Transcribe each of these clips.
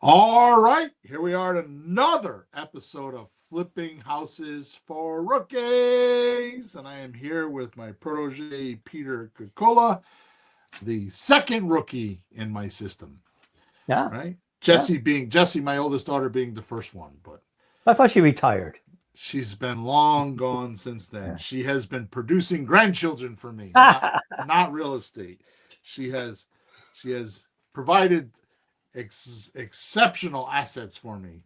All right, here we are at another episode of Flipping Houses for Rookies. And I am here with my protege, Peter Coca-Cola, the second rookie in my system. Yeah. Right? Jessie, my oldest daughter, being the first one. But I thought she retired. she's been long gone since then. Yeah. She has been producing grandchildren for me, not real estate. She has provided exceptional assets for me.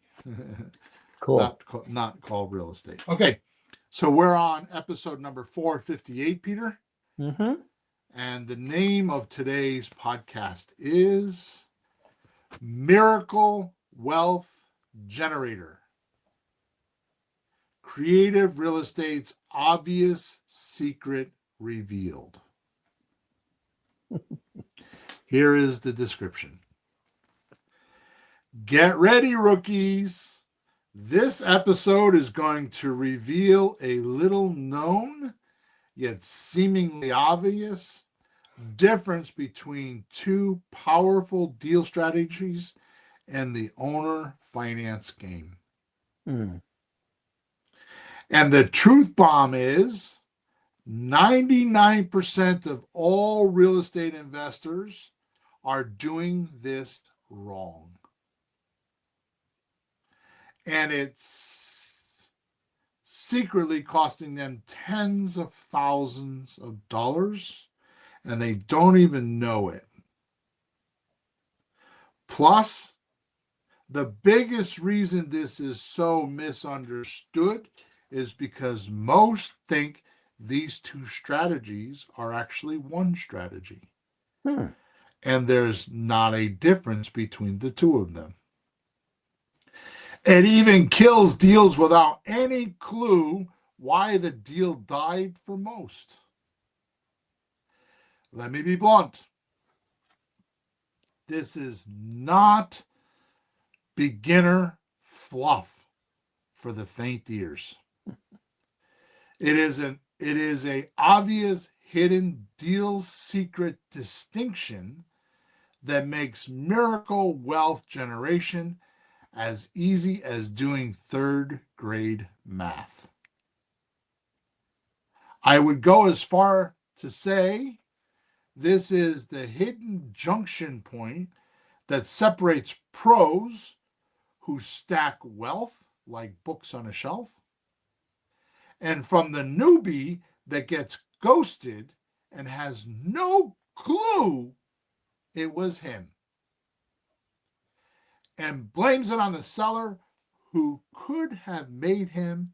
Cool. Not called real estate. Okay, so we're on episode number 458, Peter. Mm-hmm. And the name of today's podcast is Miracle Wealth Generator. Creative real estate's obvious secret revealed. Here is the description. Get ready, rookies. This episode is going to reveal a little known, yet seemingly obvious, difference between two powerful deal strategies and the owner finance game. Mm. And the truth bomb is 99% of all real estate investors are doing this wrong. And it's secretly costing them tens of thousands of dollars, and they don't even know it. Plus, the biggest reason this is so misunderstood is because most think these two strategies are actually one strategy. And there's not a difference between the two of them. It even kills deals without any clue why the deal died for most. Let me be blunt. This is not beginner fluff for the faint ears. It is a obvious hidden deal secret distinction that makes miracle wealth generation as easy as doing third grade math. I would go as far to say this is the hidden junction point that separates pros who stack wealth like books on a shelf and from the newbie that gets ghosted and has no clue it was him, and blames it on the seller who could have made him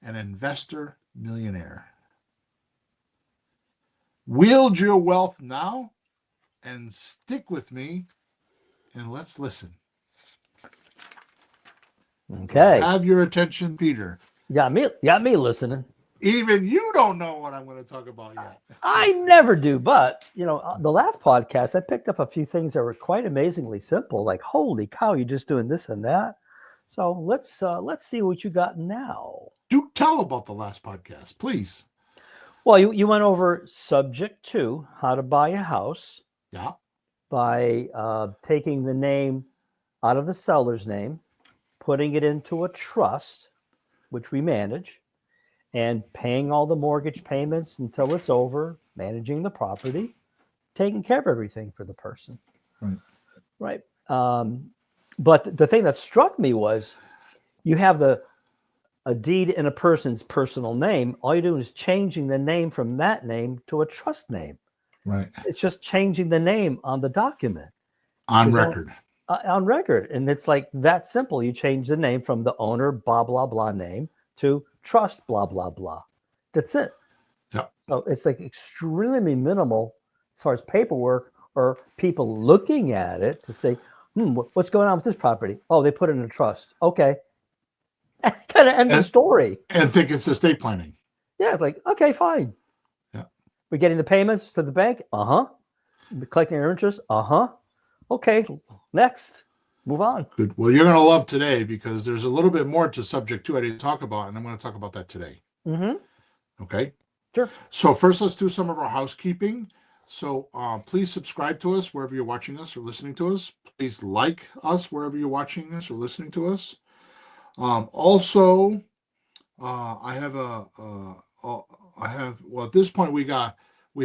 an investor millionaire. Wield your wealth now and stick with me, and let's listen. Okay. Have your attention, Peter. Got me listening. Even you don't know what I'm going to talk about yet. I never do, but the last podcast I picked up a few things that were quite amazingly simple. Like, holy cow, you're just doing this and that. So let's see what you got now. Do tell about the last podcast, please. Well, you went over subject 2, how to buy a house. Yeah. By taking the name out of the seller's name, putting it into a trust, which we manage, and paying all the mortgage payments until it's over, managing the property, taking care of everything for the person. Right. But the thing that struck me was you have a deed in a person's personal name. All you're doing is changing the name from that name to a trust name. Right. It's just changing the name on the document. On record. On record. And it's like that simple. You change the name from the owner, blah, blah, blah name to trust, blah, blah, blah. That's it. Yep. So it's like extremely minimal as far as paperwork or people looking at it to say, what's going on with this property? Oh, they put it in a trust. Okay. Kind of end the story. And think it's estate planning. Yeah, it's like, okay, fine. Yeah. We're getting the payments to the bank. Uh-huh. We're collecting our interest. Uh-huh. Okay, next. Move on. Good. Well, you're going to love today because there's a little bit more to subject 2 I didn't talk about, and I'm going to talk about that today. Mm-hmm. Okay? Sure. So first, let's do some of our housekeeping. So please subscribe to us wherever you're watching us or listening to us. Please like us wherever you're watching us or listening to us. Also, I have I have, well, at this point we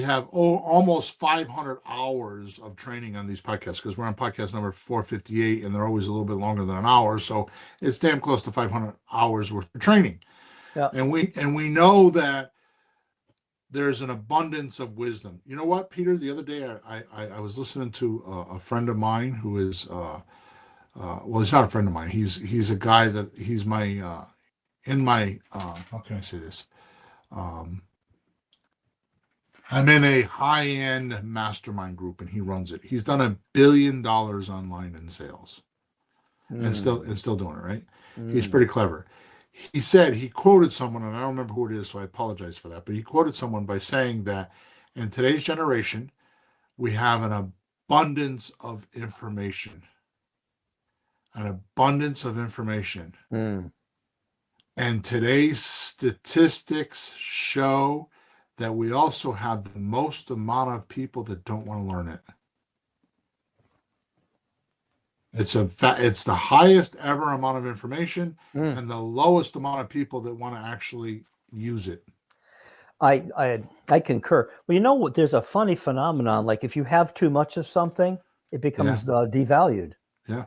have almost 500 hours of training on these podcasts because we're on podcast number 458 and they're always a little bit longer than an hour. So it's damn close to 500 hours worth of training. Yeah. And we know that there's an abundance of wisdom. You know what, Peter? The other day I was listening to a friend of mine who is well, he's not a friend of mine. He's a guy that he's my in my how can I say this? Um, I'm in a high-end mastermind group, and he runs it. He's done $1 billion online in sales, and still doing it. Right? He's Mm. pretty clever. He quoted someone, and I don't remember who it is, so I apologize for that. But he quoted someone by saying that in today's generation, we have an abundance of information, an abundance of information. Mm. And today's statistics show that we also have the most amount of people that don't want to learn it. It's the highest ever amount of information Mm. and the lowest amount of people that want to actually use it. I concur. Well, you know what? There's a funny phenomenon. Like if you have too much of something, it becomes devalued. Yeah,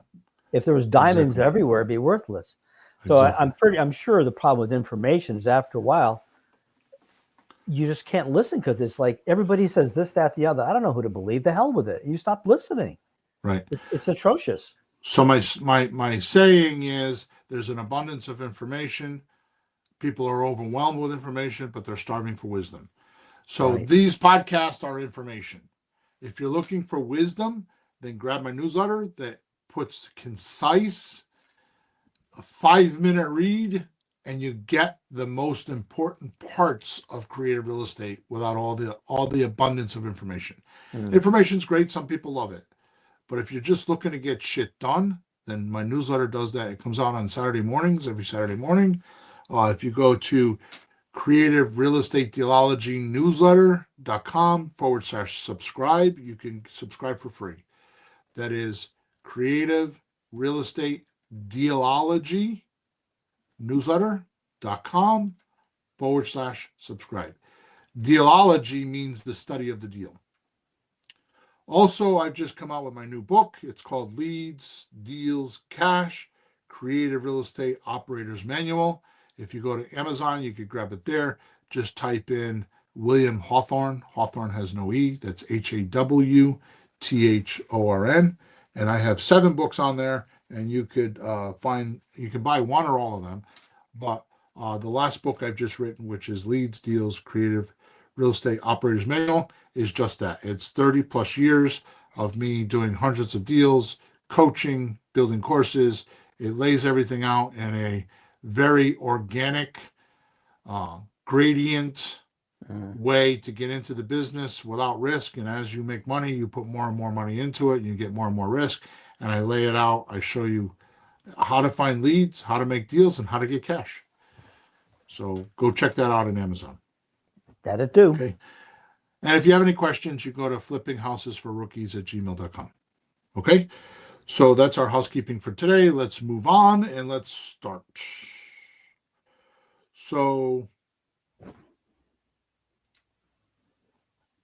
If there was diamonds exactly. everywhere, it'd be worthless. So Exactly. I'm sure the problem with information is after a while, you just can't listen because it's like everybody says this, that, the other. I don't know who to believe. The hell with it. You stop listening. Right. It's atrocious. So my saying is there's an abundance of information. People are overwhelmed with information, but they're starving for wisdom. So Right. these podcasts are information. If you're looking for wisdom, then grab my newsletter that puts concise, a 5-minute read, and you get the most important parts of creative real estate without all the abundance of information. Mm. Information's great, some people love it. But if you're just looking to get shit done, then my newsletter does that. It comes out on Saturday mornings, every Saturday morning. If you go to creative real estate theology newsletter.com/subscribe, you can subscribe for free. That is creative real estate dealology newsletter.com/subscribe. Dealology means the study of the deal. Also, I've just come out with my new book. It's called Leads, Deals, Cash, Creative Real Estate Operator's Manual. If you go to Amazon, you could grab it there. Just type in William Hawthorne. Hawthorne has no E. That's Hawthorn. And I have 7 books on there, and you can buy one or all of them. But the last book I've just written, which is Leads, Deals, Creative Real Estate Operator's Manual, is just that. It's 30 plus years of me doing hundreds of deals, coaching, building courses. It lays everything out in a very organic, gradient way to get into the business without risk. And as you make money, you put more and more money into it, and you get more and more risk. And I lay it out. I show you how to find leads, how to make deals, and how to get cash. So go check that out on Amazon. That'd do. Okay. And if you have any questions, you go to flippinghousesforrookies@gmail.com. Okay. So that's our housekeeping for today. Let's move on and let's start. So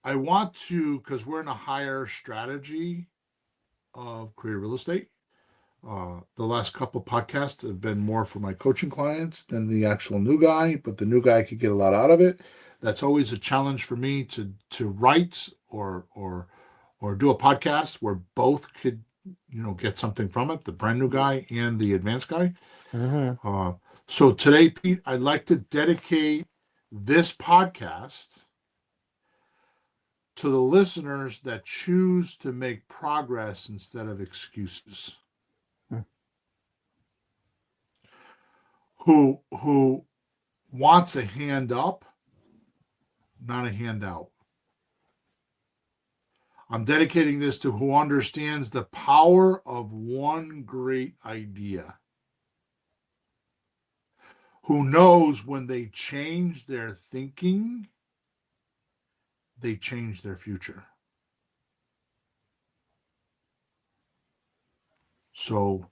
I want to, because we're in a higher strategy of creative real estate. The last couple podcasts have been more for my coaching clients than the actual new guy, but the new guy could get a lot out of it. That's always a challenge for me to write or do a podcast where both could get something from it, the brand new guy and the advanced guy. Mm-hmm. So today, Pete, I'd like to dedicate this podcast to the listeners that choose to make progress instead of excuses. Who wants a hand up, not a handout. I'm dedicating this to who understands the power of one great idea. Who knows when they change their thinking, they change their future. So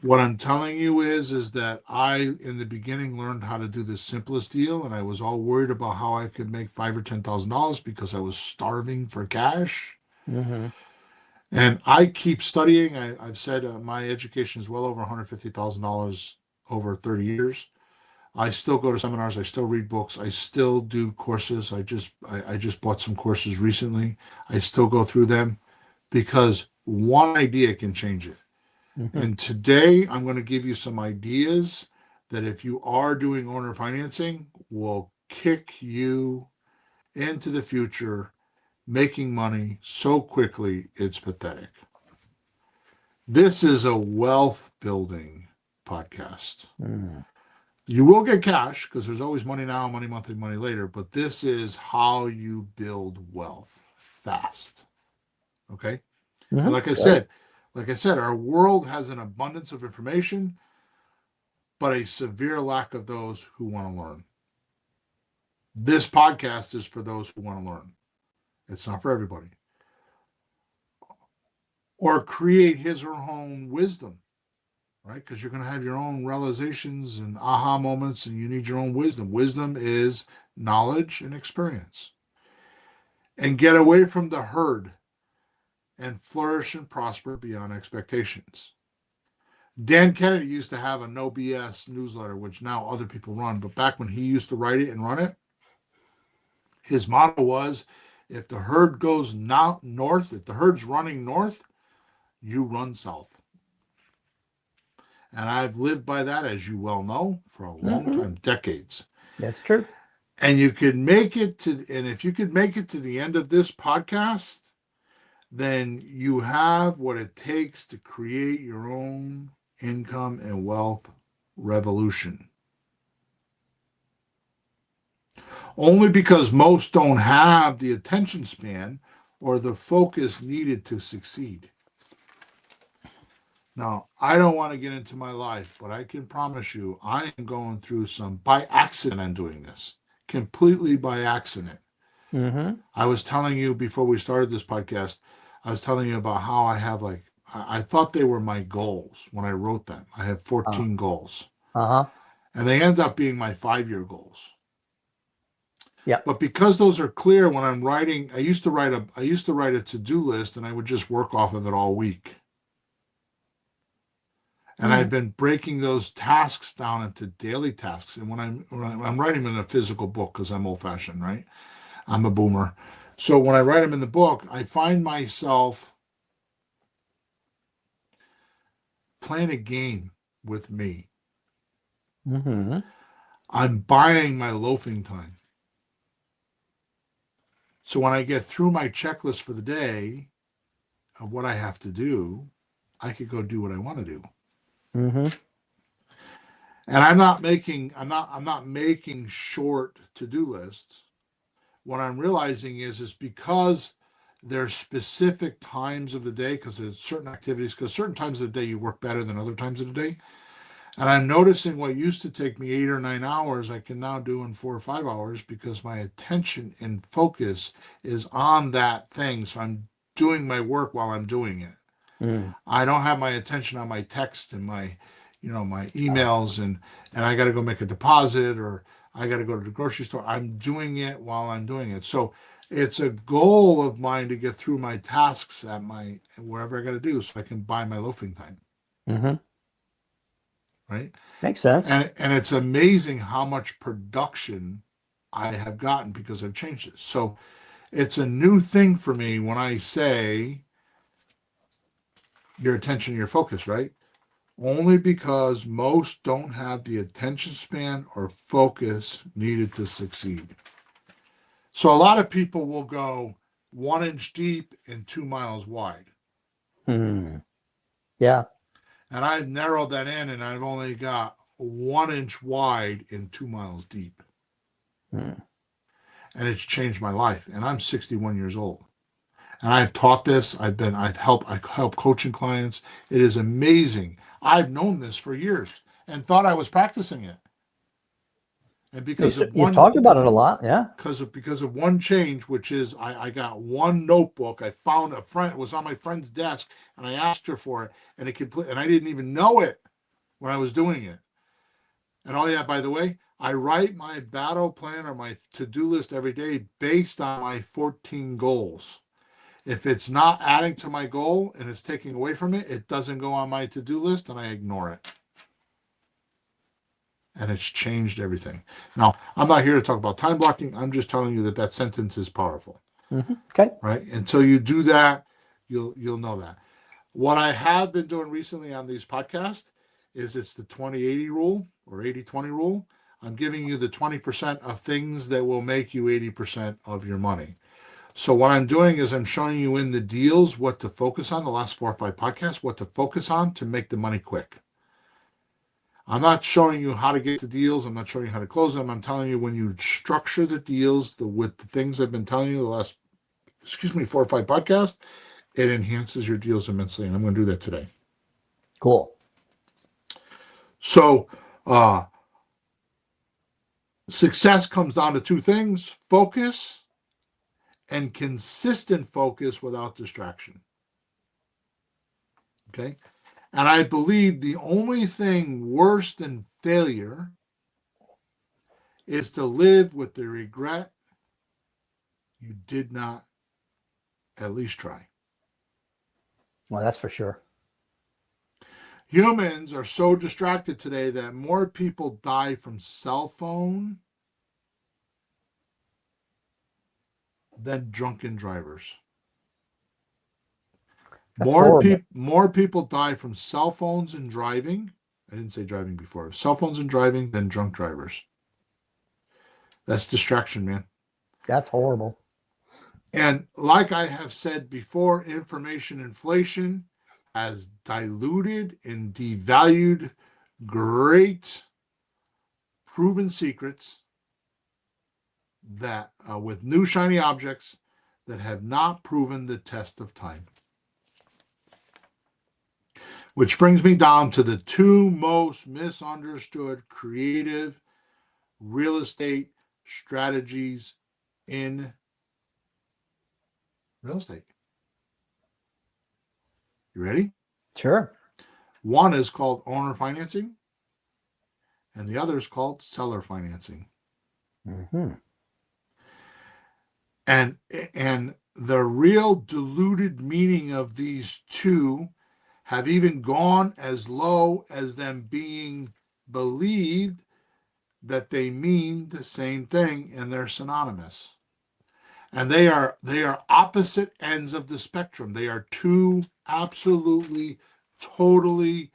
what I'm telling you is that I, in the beginning, learned how to do the simplest deal, and I was all worried about how I could make $5,000 or $10,000 because I was starving for cash. Mm-hmm. And I keep studying. I've said my education is well over $150,000 over 30 years. I still go to seminars. I still read books. I still do courses. I just bought some courses recently. I still go through them because one idea can change it. Mm-hmm. And today I'm going to give you some ideas that if you are doing owner financing will kick you into the future making money so quickly it's pathetic. This is a wealth building podcast. Mm. You will get cash because there's always money now, money monthly, money later, but this is how you build wealth fast. Okay? And Mm-hmm. like I said, our world has an abundance of information, but a severe lack of those who want to learn. This podcast is for those who want to learn. It's not for everybody. Or create his or her own wisdom, right? Because you're going to have your own realizations and aha moments, and you need your own wisdom. Wisdom is knowledge and experience. And get away from the herd and flourish and prosper beyond expectations. Dan Kennedy used to have a no BS newsletter, which now other people run. But back when he used to write it and run it, his motto was, if the herd goes north, if the herd's running north, you run south. And I've lived by that, as you well know, for a long time, decades. That's true. And you could make it to, and if you could make it to the end of this podcast, then you have what it takes to create your own income and wealth revolution. Only because most don't have the attention span or the focus needed to succeed. Now, I don't want to get into my life, but I can promise you I am going through some, by accident, I'm doing this. Completely by accident. Mm-hmm. I was telling you before we started this podcast, I was telling you about how I have I thought they were my goals when I wrote them. I have 14 goals. Uh-huh. And they end up being my 5-year goals. Yep. But because those are clear when I'm writing, I used to write a to-do list and I would just work off of it all week. And I've been breaking those tasks down into daily tasks. And when I'm writing them in a physical book, because I'm old-fashioned, right? I'm a boomer. So when I write them in the book, I find myself playing a game with me. Mm-hmm. I'm buying my loafing time. So when I get through my checklist for the day of what I have to do, I could go do what I want to do. Mm-hmm. And I'm not making short to-do lists. What I'm realizing is because there's specific times of the day, because there's certain activities, because certain times of the day you work better than other times of the day. And I'm noticing what used to take me 8 or 9 hours, I can now do in 4 or 5 hours because my attention and focus is on that thing. So I'm doing my work while I'm doing it. Mm. I don't have my attention on my text and my emails and I got to go make a deposit or I got to go to the grocery store. I'm doing it while I'm doing it. So it's a goal of mine to get through my tasks at wherever I got to do so I can buy my loafing time. Mm-hmm. Right? Makes sense. And it's amazing how much production I have gotten because I've changed it. So it's a new thing for me when I say your attention, your focus, right? Only because most don't have the attention span or focus needed to succeed. So a lot of people will go 1 inch deep and 2 miles wide. Mm. Yeah. And I've narrowed that in and I've only got 1 inch wide and 2 miles deep. Mm. And it's changed my life. And I'm 61 years old. And I've taught this. I help coaching clients. It is amazing. I've known this for years and thought I was practicing it. And because of You one talked about it a lot. Yeah. because of one change, which is I got one notebook. I found a friend, it was on my friend's desk, and I asked her for it, and and I didn't even know it when I was doing it. And oh yeah, by the way, I write my battle plan or my to-do list every day based on my 14 goals. If it's not adding to my goal and it's taking away from it, it doesn't go on my to-do list and I ignore it. And it's changed everything. Now, I'm not here to talk about time blocking. I'm just telling you that that sentence is powerful. Okay. Right? Until you do that, you'll know that. What I have been doing recently on these podcasts is it's the 20-80 rule or 80-20 rule. I'm giving you the 20% of things that will make you 80% of your money. So what I'm doing is I'm showing you in the deals what to focus on, the last 4 or 5 podcasts, what to focus on to make the money quick. I'm not showing you how to get the deals. I'm not showing you how to close them. I'm telling you when you structure the deals with the things I've been telling you the last, 4 or 5 podcasts, it enhances your deals immensely. And I'm going to do that today. Cool. So success comes down to 2 things: focus and consistent focus without distraction. Okay. And I believe the only thing worse than failure is to live with the regret you did not at least try. Well, that's for sure. Humans are so distracted today that more people die from cell phone than drunken drivers. That's horrible. More people die from cell phones and driving. I didn't say driving before. Cell phones and driving than drunk drivers. That's distraction, man. That's horrible. And like I have said before, information inflation has diluted and devalued great proven secrets that with new shiny objects that have not proven the test of time. Which brings me down to the 2 most misunderstood creative real estate strategies in real estate. You ready? Sure. One is called owner financing, and the other is called seller financing. Mm-hmm. And the real diluted meaning of these 2 have even gone as low as them being believed that they mean the same thing and they're synonymous. And they are opposite ends of the spectrum. They are 2 absolutely, totally,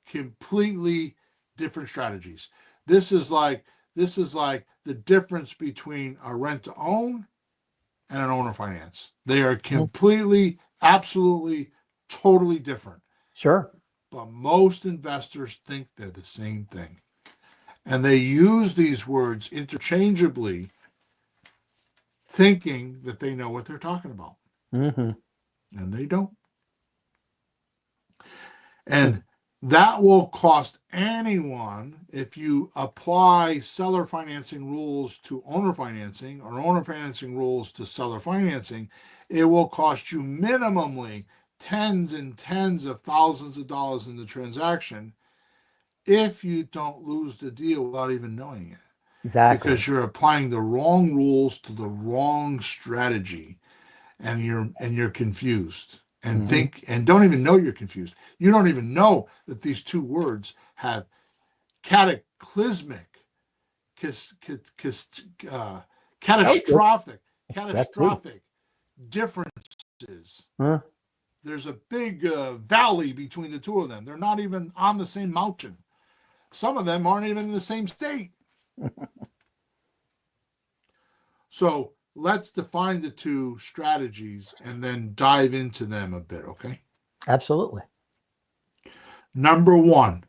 completely different strategies. This is like the difference between a rent to own and an owner finance. They are completely, absolutely, totally different. Sure. But most investors think they're the same thing. And they use these words interchangeably, thinking that they know what they're talking about. Mm-hmm. And they don't. And that will cost anyone, if you apply seller financing rules to owner financing or owner financing rules to seller financing, it will cost you minimally tens and tens of thousands of dollars in the transaction if you don't lose the deal without even knowing it. Exactly. Because you're applying the wrong rules to the wrong strategy and you're confused and think and don't even know you're confused. You don't even know that these 2 words have cataclysmic, catastrophic differences. Huh? There's a big valley between the 2 of them. They're not even on the same mountain. Some of them aren't even in the same state. So let's define the 2 strategies and then dive into them a bit, okay? Absolutely. Number 1,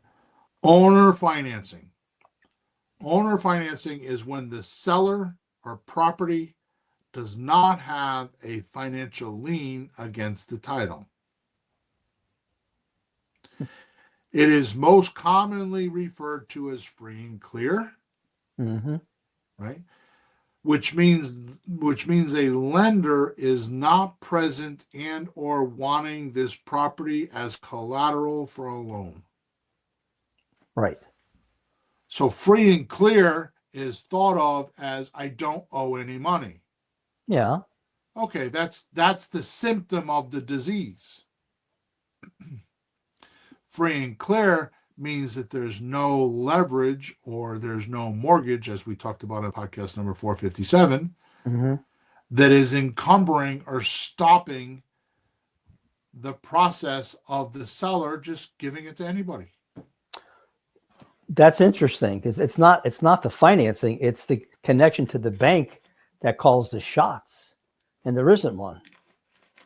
owner financing. Owner financing is when the seller or property does not have a financial lien against the title. It is most commonly referred to as free and clear. Mm-hmm. right? Which means a lender is not present and or wanting this property as collateral for a loan. Right. So free and clear is thought of as I don't owe any money. Yeah. Okay, that's the symptom of the disease. Free and clear means that there's no leverage or there's no mortgage, as we talked about in podcast number 457, Mm-hmm. that is encumbering or stopping the process of the seller just giving it to anybody. That's interesting because it's not the financing, it's the connection to the bank that calls the shots, and there isn't one.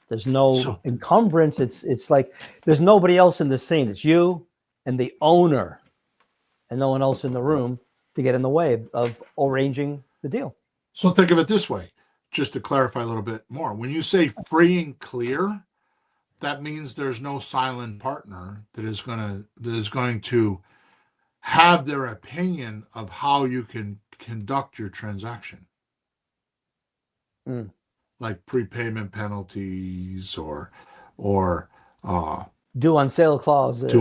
There's no encumbrance. It's like there's nobody else in the scene. It's you and the owner, and no one else in the room to get in the way of arranging the deal. So think of it this way, just to clarify a little bit more. When you say free and clear, that means there's no silent partner that is going to have their opinion of how you can conduct your transaction. Like prepayment penalties or due on sale clauses.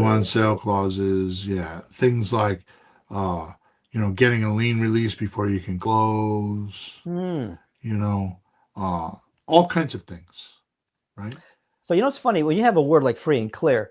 Yeah, things like getting a lien release before you can close. All kinds of things, right? So it's funny when you have a word like free and clear.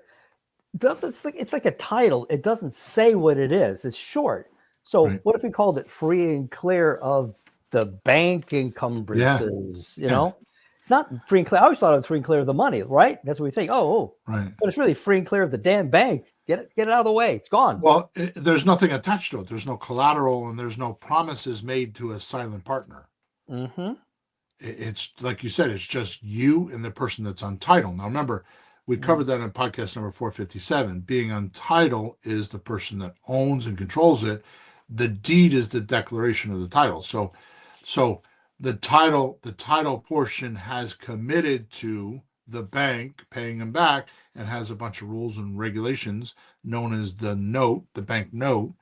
It's like a title. It doesn't say what it is. It's short. So right. What if we called it free and clear of the bank encumbrances? It's not free and clear. I always thought it was free and clear of the money, right? That's what we think. Right. But it's really free and clear of the damn bank. Get it out of the way. It's gone. Well, there's nothing attached to it. There's no collateral and there's no promises made to a silent partner. Mm-hmm. It's like you said, it's just you and the person that's on title. Now, remember, we covered that in podcast number 457. Being on title is the person that owns and controls it. The deed is the declaration of the title. So the title portion has committed to the bank paying them back and has a bunch of rules and regulations known as the note, the bank note.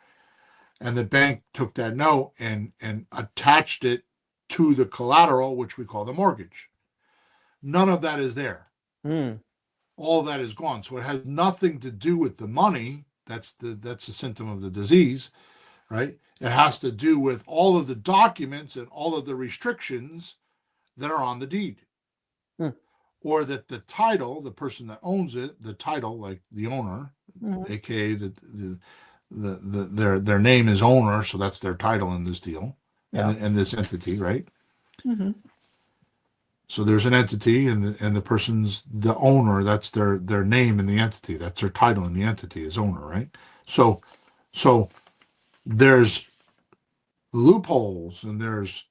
And the bank took that note and attached it to the collateral, which we call the mortgage. None of that is there. All that is gone. So it has nothing to do with the money. That's a symptom of the disease, right? It has to do with all of the documents and all of the restrictions that are on the deed. Or that the title, the person that owns it, the title, like the owner, aka their name is owner, so that's their title in this deal, and this entity, right? Mm-hmm. So there's an entity, and the person's the owner. That's their name in the entity. That's their title in the entity is owner, right? So there's loopholes and there's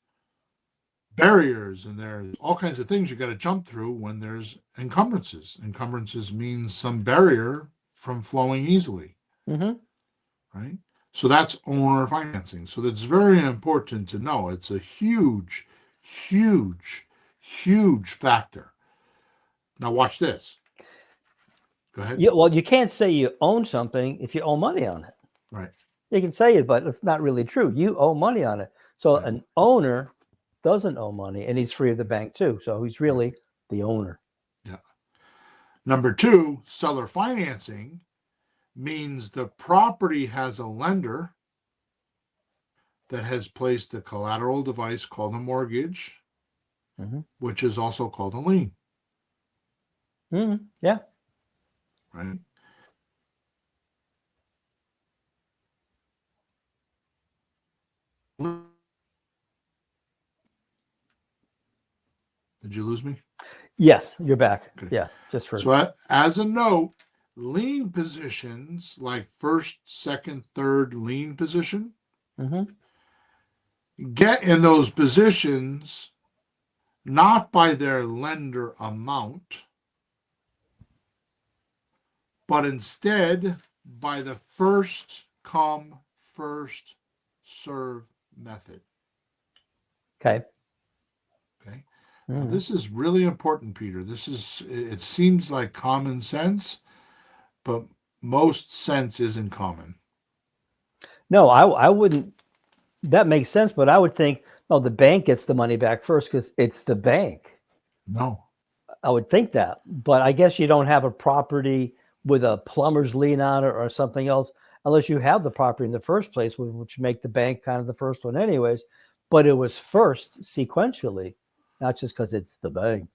barriers and there's all kinds of things you got to jump through when there's encumbrances. Encumbrances means some barrier from flowing easily, right? So that's owner financing. So that's very important to know. It's a huge, huge, huge factor. Now watch this. Go ahead. Yeah, well, you can't say you own something if you owe money on it. Right. You can say it, but it's not really true. You owe money on it. So an owner doesn't owe money, and he's free of the bank too. So he's really the owner. Yeah. Number two, seller financing means the property has a lender that has placed a collateral device called a mortgage, which is also called a lien. Yeah. Right. Did you lose me? Yes, you're back. Okay. Yeah, just for so as a note, lien positions like first, second, third lien position get in those positions not by their lender amount, but instead by the first come, first serve method. Okay. Now, this is really important, Peter. It seems like common sense, but most sense isn't common. No, I wouldn't That makes sense, but I would think, oh, the bank gets the money back first because it's the bank. No. I would think that, but I guess you don't have a property with a plumber's lien on it or something else, unless you have the property in the first place, which make the bank kind of the first one, anyways. But it was first sequentially, not just because it's the bank.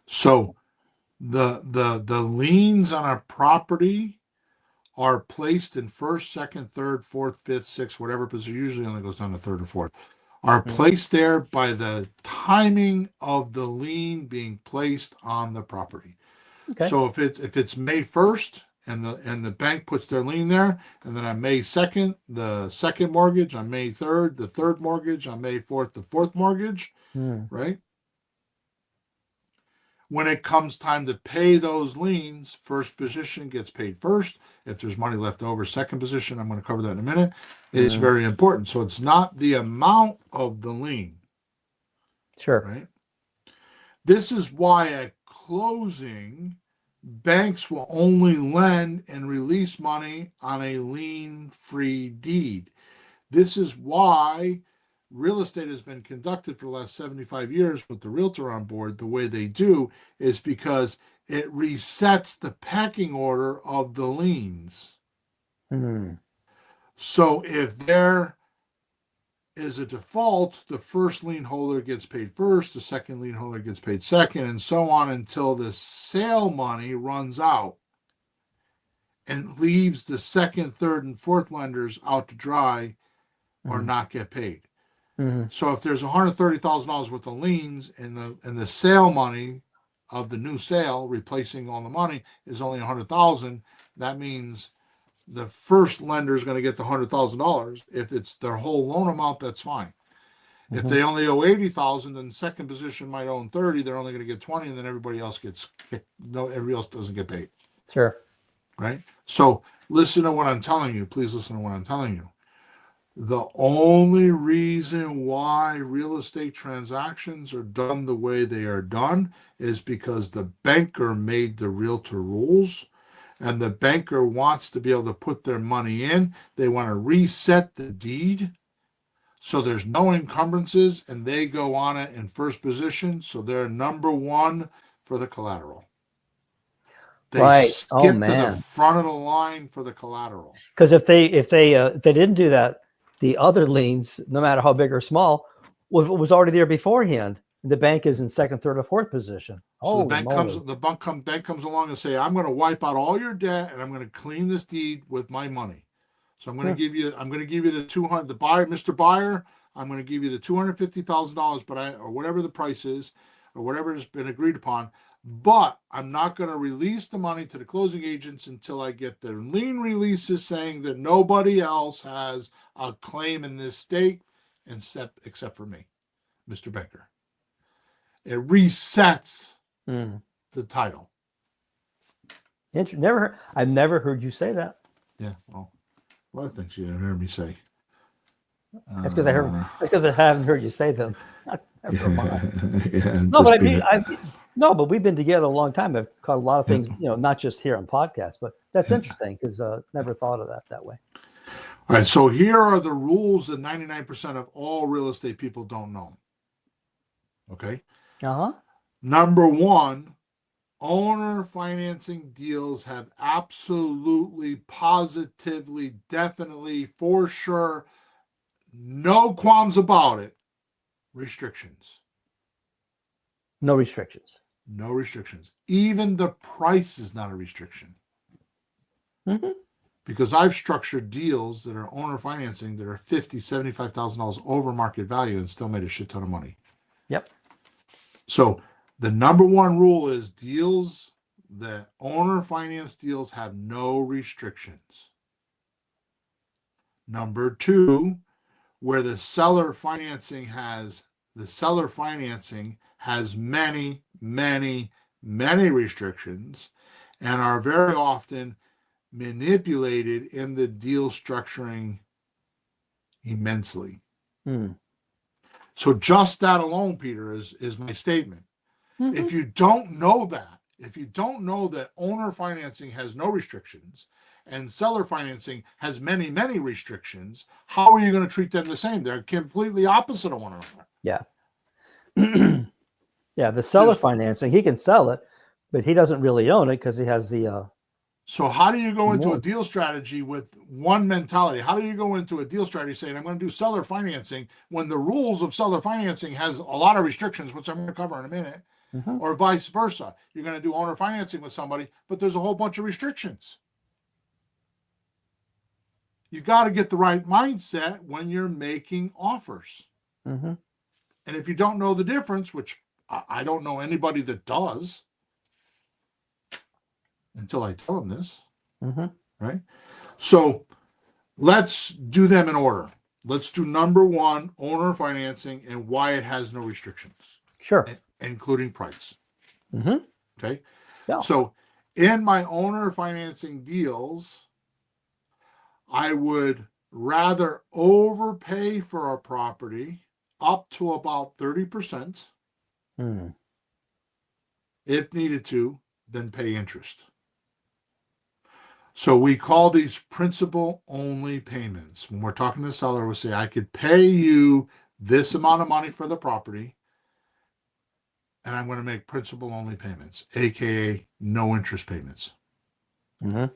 So the liens on a property are placed in first, second, third, fourth, fifth, sixth, whatever position, usually only goes down to third or fourth, are placed there by the timing of the lien being placed on the property. Okay. So if it's May 1st and the bank puts their lien there, and then on May 2nd, the second mortgage, on May 3rd, the third mortgage, on May 4th, the fourth mortgage, right? When it comes time to pay those liens, first position gets paid first. If there's money left over, second position, I'm going to cover that in a minute, is very important. So it's not the amount of the lien. Sure. Right? This is why at closing, banks will only lend and release money on a lien-free deed. This is why real estate has been conducted for the last 75 years with the realtor on board the way they do, is because it resets the pecking order of the liens. So if there is a default, the first lien holder gets paid first, the second lien holder gets paid second, and so on until the sale money runs out and leaves the second, third, and fourth lenders out to dry or not get paid. So if there's $130,000 worth of liens and the sale money of the new sale replacing all the money is only $100,000, that means the first lender is going to get the $100,000. If it's their whole loan amount, that's fine. If they only owe $80,000, then second position might own 30. They're only going to get 20, and then everybody else gets no. Everybody else doesn't get paid. Sure. Right. So listen to what I'm telling you. Please listen to what I'm telling you. The only reason why real estate transactions are done the way they are done is because the banker made the realtor rules, and the banker wants to be able to put their money in. They want to reset the deed so there's no encumbrances, and they go on it in first position, so they're number one for the collateral. They skip to the front of the line for the collateral. Because if they didn't do that, the other liens, no matter how big or small, was already there beforehand. The bank is in second, third, or fourth position. So the bank comes along and say, I'm going to wipe out all your debt and I'm going to clean this deed with my money. So I'm going to give you the 200, the buyer, Mr. Buyer, I'm going to give you the $250,000, or whatever the price is, or whatever has been agreed upon. But I'm not going to release the money to the closing agents until I get the lien releases saying that nobody else has a claim in this state except for me, Mr. Banker. It resets the title. I've never heard you say that. Yeah, well, a lot of things you haven't heard me say. That's because I haven't heard you say them. Never mind. But we've been together a long time. I've caught a lot of things, not just here on podcasts, but that's interesting because never thought of that way. All right, so here are the rules that 99% of all real estate people don't know. Okay. Number one, owner financing deals have absolutely, positively, definitely, for sure, no qualms about it, restrictions. No restrictions. No restrictions. Even the price is not a restriction. Because I've structured deals that are owner financing that are $50,000, $75,000 over market value and still made a shit ton of money. Yep. So the number one rule is deals that owner finance deals have no restrictions. Number two, where the seller financing has many, many, many restrictions and are very often manipulated in the deal structuring immensely. So just that alone, Peter, is my statement. If you don't know that, If you don't know that owner financing has no restrictions and seller financing has many, many restrictions, how are you going to treat them the same? They're completely opposite of one another. Yeah. Yeah. The seller Just financing, he can sell it, but he doesn't really own it because he has the so how do you go into a mortgage. deal strategy with one mentality? How do you go into a deal strategy saying I'm going to do seller financing when the rules of seller financing has a lot of restrictions, which I'm going to cover in a minute, Mhm. or vice versa? You're going to do owner financing with somebody, but there's a whole bunch of restrictions. You got to get the right mindset when you're making offers. Mhm. And if you don't know the difference, which I don't know anybody that does until I tell them this, Mhm. right? So let's do them in order. Let's do number one, owner financing and why it has no restrictions, Sure. including price. Mhm. Okay. Yeah. So in my owner financing deals, I would rather overpay for a property up to about 30% Mm. if needed to, than pay interest. So we call these principal only payments. When we're talking to the seller, we say, I could pay you this amount of money for the property, and I'm going to make principal only payments, aka no interest payments. Mhm.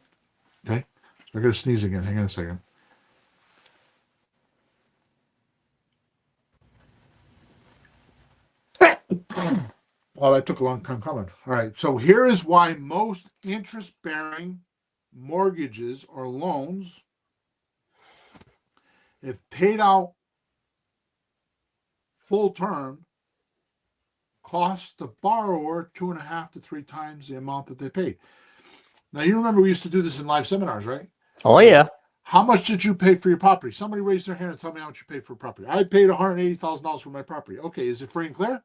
Okay. So I got to sneeze again. Hang on a second. Oh, that took a long time coming. All right. So here is why most interest bearing mortgages or loans, if paid out full term, cost the borrower 2.5 to 3 times the amount that they paid. Now, you remember we used to do this in live seminars, right? Oh yeah. How much did you pay for your property? Somebody raised their hand and tell me how much you paid for property. I paid $180,000 for my property. Okay, is it free and clear?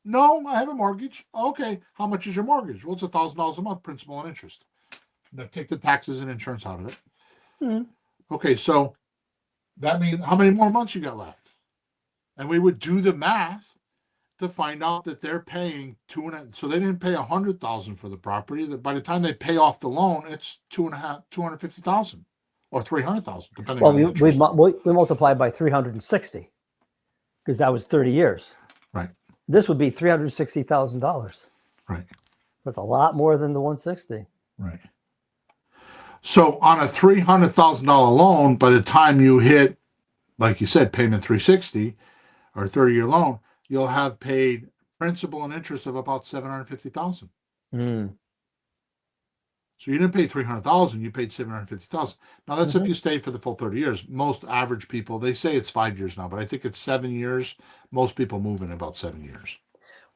No, I have a mortgage. Okay, how much is your mortgage? Well, it's $1,000 a month, principal and interest. Now take the taxes and insurance out of it. Mhm. Okay, so that means how many more months you got left? And we would do the math to find out that they're paying two and a, so they didn't pay 100,000 for the property. That by the time they pay off the loan, it's 250,000 or 300,000, depending Well, on the interest. we multiplied by 360 because that was 30 years. Right, This would be $360,000. right, That's a lot more than the 160. right. So on a $300,000 loan, by the time you hit, like you said, payment 360 or 30-year loan, you'll have paid principal and interest of about 750,000. Mm. So you didn't pay 300,000, you paid 750,000. Now that's if Mhm. you stayed for the full 30 years. Most average people, they say it's 5 years now, but I think it's 7 years. Most people move in about 7 years.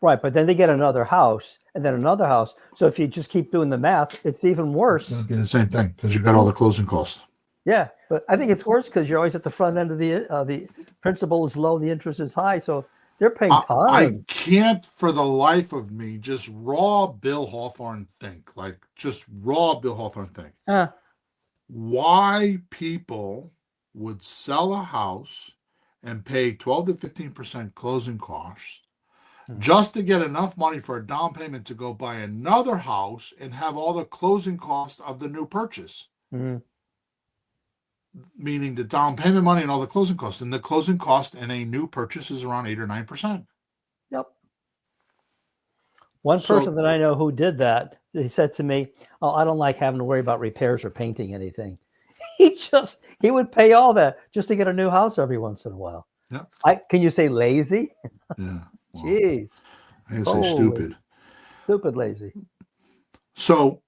Right, but then they get another house and then another house. So if you just keep doing the math, it's even It's going worse. to be the same thing because you got all the closing costs. Yeah, but I think it's worse because you're always at the front end of the principal is low, the interest is high, so they're paying I tons. can't for the life of me just raw Bill Hawthorne think, like just raw Bill Hawthorne think. Uh, Why people would sell a house and pay 12 to 15% closing costs just to get enough money for a down payment to go buy another house and have all the closing costs of the new purchase, mm, meaning the down payment money and all the closing costs. And the closing cost in a new purchase is around 8 or 9%. yep. One person So that I know who did that, he said to me, "Oh, I don't like having to worry about repairs or painting anything." He would pay all that just to get a new house every once in a while. yeah, I can you say lazy? yeah. Well, Jeez, I gotta say holy, stupid. stupid lazy. So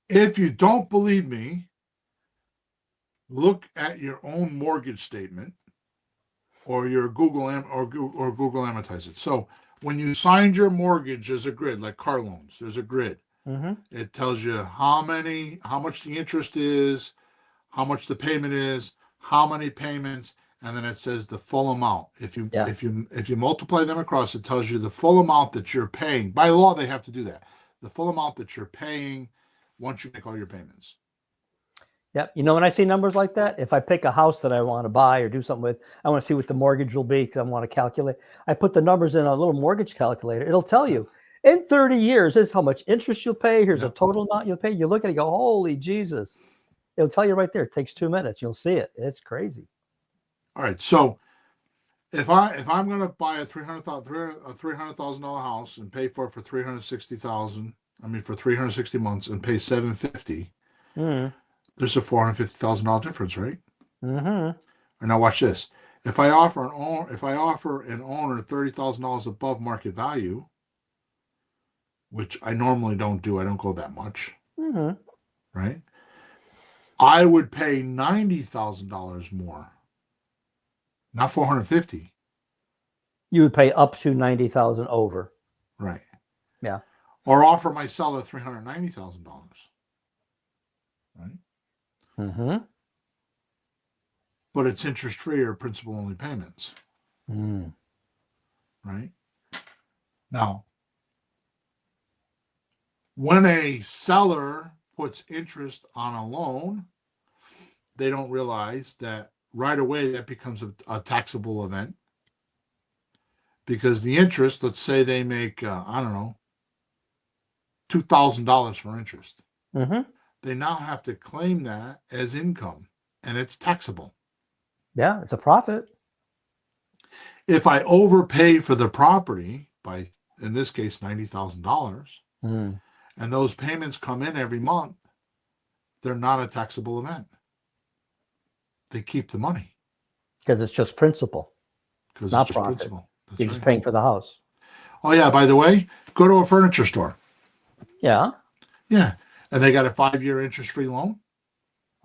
if you don't believe me, look at your own mortgage statement or your Google Amortize it. So when you signed your mortgage, there's a grid like car loans. There's a grid. Mm-hmm. It tells you how much the interest is, how much the payment is, how many payments, and then it says the full amount. Yeah. If you multiply them across, it tells you the full amount that you're paying. By law, they have to do that. The full amount that you're paying once you make all your payments. Yep. You know, when I see numbers like that, if I pick a house that I want to buy or do something with, I want to see what the mortgage will be because I want to calculate. I put the numbers in a little mortgage calculator. It'll tell you. In 30 years, this is how much interest you'll pay. Here's a Yep. total amount you'll pay. You look at it, you go, holy Jesus. It'll tell you right there. It takes 2 minutes. You'll see it. It's crazy. All right. So if I'm going to buy a $300,000 house and pay for it for 360,000, I mean for 360 months and pay 750, Mm. there's a $450,000 difference, right? Mm-hmm. And now watch this. If I offer an owner $30,000 above market value, which I normally don't do, I don't go that much, Mm-hmm. right? I would pay $90,000 more, not 450, You would pay up to 90,000 over. right? Yeah. Or offer my seller $390,000, right? Mm-hmm. But it's interest free or principal only payments, Mm. right? Now, when a seller puts interest on a loan, they don't realize that right away that becomes a taxable event because the interest, let's say they make, I don't know, $2,000 for interest. Mm-hmm. They now have to claim that as income and it's taxable. Yeah, it's a profit. If I overpay for the property by, in this case, $90,000, Mm. and those payments come in every month, they're not a taxable event. They keep the money Because it's just principal, because it's not just profit. principal. That's You're just right. paying for the house. Oh, yeah, by the way, go to a furniture store. Yeah. Yeah. And they got a 5-year interest free loan.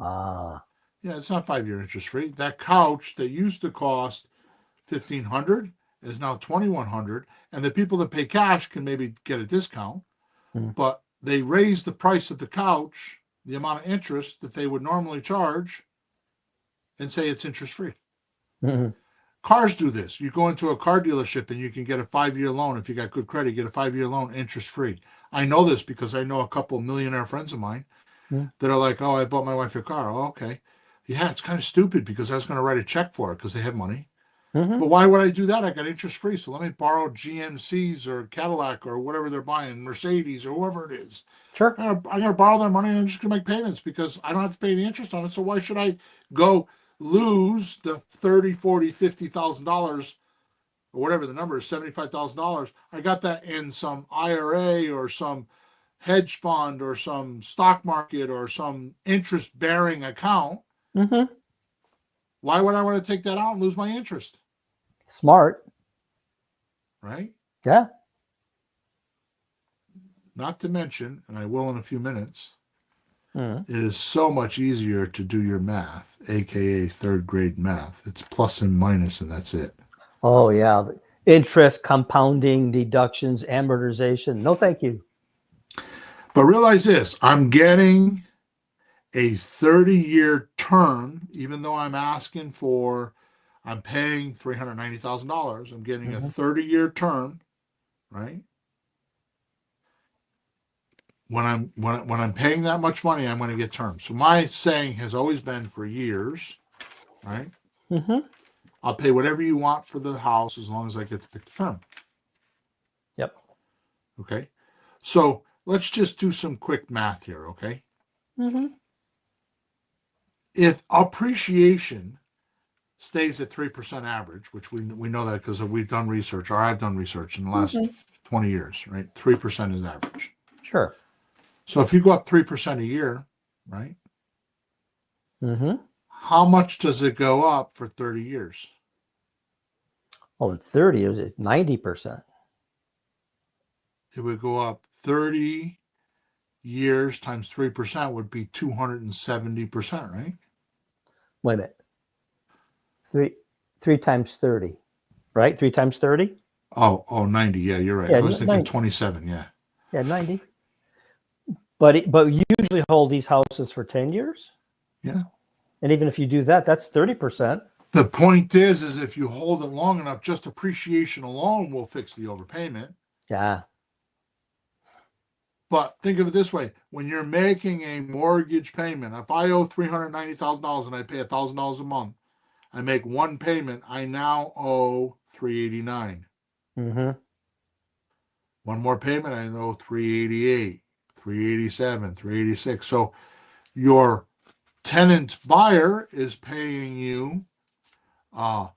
Ah. Yeah, it's not 5-year interest free. That couch that used to cost $1,500 is now $2,100. And the people that pay cash can maybe get a discount, Mm. but they raise the price of the couch, the amount of interest that they would normally charge, and say it's interest free. Mm-hmm. Cars do this. You go into a car dealership and you can get a 5-year loan. If you got good credit, get a 5-year loan interest free. I know this because I know a couple of millionaire friends of mine Mm. that are like, oh, I bought my wife a car. Oh, okay. Yeah, it's kind of stupid because I was going to write a check for it because they have money. Mm-hmm. But why would I do that? I got interest free. So let me borrow GMCs or Cadillac or whatever they're buying, Mercedes or whoever it is. Sure. I'm going to borrow their money and I'm just going to make payments because I don't have to pay any interest on it. So why should I go lose the $30,000, $40,000, $50,000 or whatever the number is, $75,000? I got that in some IRA or some hedge fund or some stock market or some interest bearing account. Mm-hmm. Why would I want to take that out and lose my interest? Smart. Right? Yeah. Not to mention, and I will in a few minutes, Mm. it is so much easier to do your math, aka third grade math. It's plus and minus, and that's it. Oh, yeah. Interest, compounding, deductions, amortization. No, thank you. But realize this, I'm getting a 30-year term, even though I'm paying $390,000. I'm getting a Mm-hmm. 30-year term, right? When I'm paying that much money, I'm going to get terms. So my saying has always been for years, right? Mm-hmm. I'll pay whatever you want for the house as long as I get to pick the term. Yep. Okay. So let's just do some quick math here, okay? Mm-hmm. If appreciation stays at 3% average, which we know that because we've done research, or I've done research in the last 20 years, right? 3% is average. Sure. So if you go up 3% a year, right? Mm-hmm. How much does it go up for 30 years? Oh, in 30, it was at 90%. It would go up 30 years times 3% would be 270%, right? Wait a minute. Three times 30, right? 3 times 30? Oh, 90. Yeah, you're right. Yeah, I was thinking 90. 27. Yeah. Yeah, 90. But you usually hold these houses for 10 years. Yeah. And even if you do that, that's 30%. The point is if you hold it long enough, just appreciation alone will fix the overpayment. Yeah. But think of it this way. When you're making a mortgage payment, if I owe $390,000 and I pay $1,000 a month, I make one payment, I now owe $389. Mm-hmm. One more payment, I know 388, 387, 386. So your tenant buyer is paying you a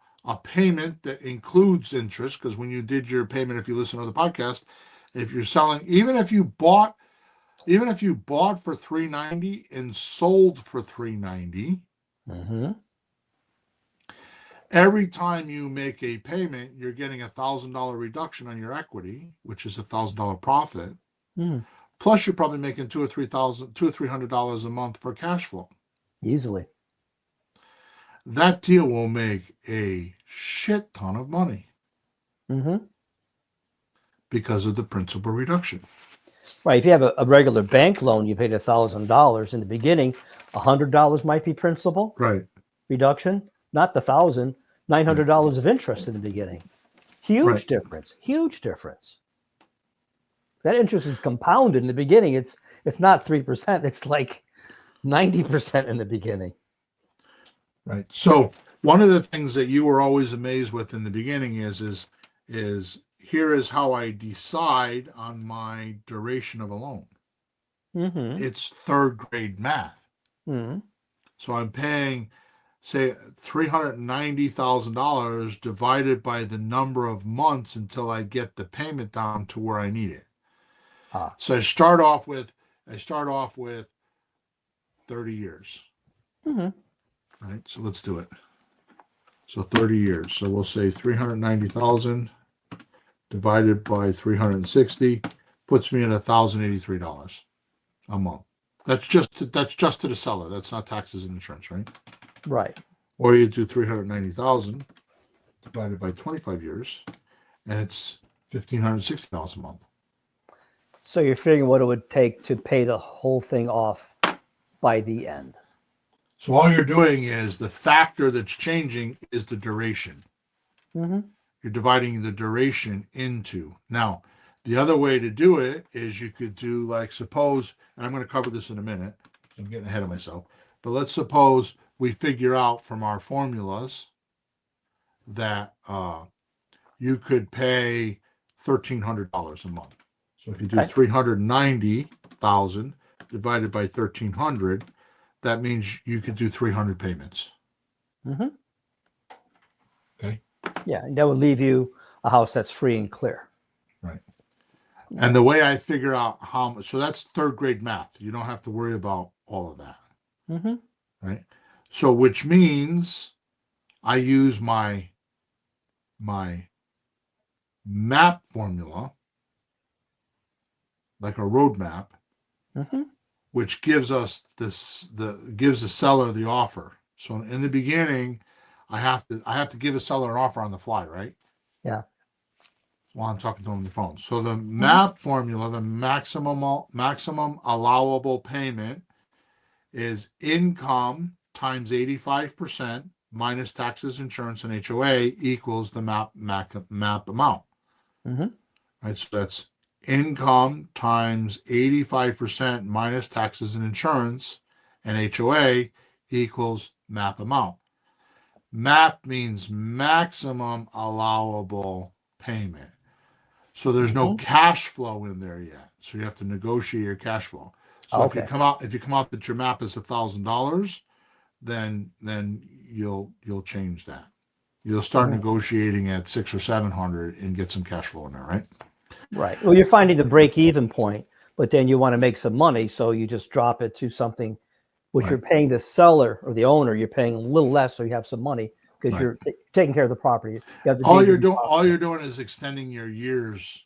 payment that includes interest, because when you did your payment, if you listen to the podcast, if you're selling, even if you bought for 390 and sold for 390, Mm-hmm. every time you make a payment, you're getting $1,000 reduction on your equity, which is $1,000 profit. Mm. Plus, you're probably making $200 a month for cash flow. Easily. That deal will make a shit ton of money Mm-hmm. because of the principal reduction. Right. If you have a regular bank loan, you paid $1,000 in the beginning. $100 might be principal Right. reduction, not the $900 of interest in the beginning. Huge Right. difference. Huge difference. That interest is compounded in the beginning. It's not 3%. It's like 90% in the beginning. Right. So one of the things that you were always amazed with in the beginning is here is how I decide on my duration of a loan. Mm-hmm. It's third grade math. Mm-hmm. So I'm paying, say, $390,000 divided by the number of months until I get the payment down to where I need it. So I start off with 30 years. Mm-hmm. Right. So let's do it. So 30 years. So we'll say 390,000 divided by 360 puts me at $1,083 a month. That's just to the seller. That's not taxes and insurance, right? Right. Or you do 390,000 divided by 25 years, and it's $1,560 a month. So you're figuring what it would take to pay the whole thing off by the end. So all you're doing is the factor that's changing is the duration. Mm-hmm. You're dividing the duration into. Now, the other way to do it is you could do, like, suppose, and I'm going to cover this in a minute. I'm getting ahead of myself. But let's suppose we figure out from our formulas that you could pay $1,300 a month. So if you do 390,000 divided by 1,300, that means you could do 300 payments. Mm-hmm. Okay. Yeah, and that would leave you a house that's free and clear. Right. And the way I figure out how much, so that's third grade math. You don't have to worry about all of that. Mm-hmm. Right. So which means I use my map formula, like a roadmap, Mm-hmm. which gives us gives the seller the offer. So in the beginning, I have to give a seller an offer on the fly, right? Yeah. While I'm talking to him on the phone. So the map formula, the maximum allowable payment is income times 85% minus taxes, insurance, and HOA equals the map amount. Mm-hmm. Right. So that's income times 85% minus taxes and insurance and HOA equals map amount. MAP means maximum allowable payment. So there's no cash flow in there yet. So you have to negotiate your cash flow. So if you come out that your MAP is $1,000, then you'll change that. You'll start negotiating at 600 or 700 and get some cash flow in there, right? Right. Well, you're finding the break-even point, but then you want to make some money, so you just drop it to something which you're paying the seller or the owner. You're paying a little less, so you have some money because you're taking care of the property. You have all you're doing is extending your years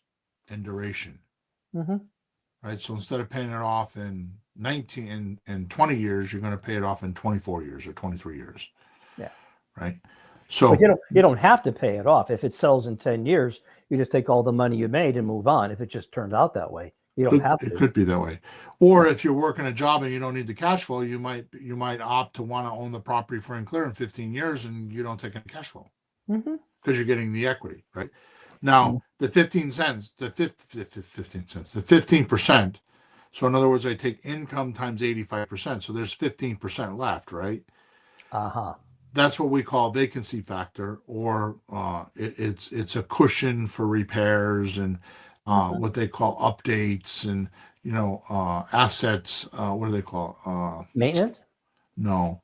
and duration. Mm-hmm. Right. So instead of paying it off in 19 and 20 years, you're going to pay it off in 24 years or 23 years. Yeah. Right. So but you don't have to pay it off. If it sells in 10 years, you just take all the money you made and move on. If it just turns out that way, you don't have to. It could be that way. Or if you're working a job and you don't need the cash flow, you might opt to want to own the property free and clear in 15 years and you don't take any cash flow because you're getting the equity, right? Now, the 15%. So in other words, I take income times 85%. So there's 15% left, right? Uh-huh. That's what we call vacancy factor, or it's a cushion for repairs and what they call updates and assets. What do they call? Maintenance? No,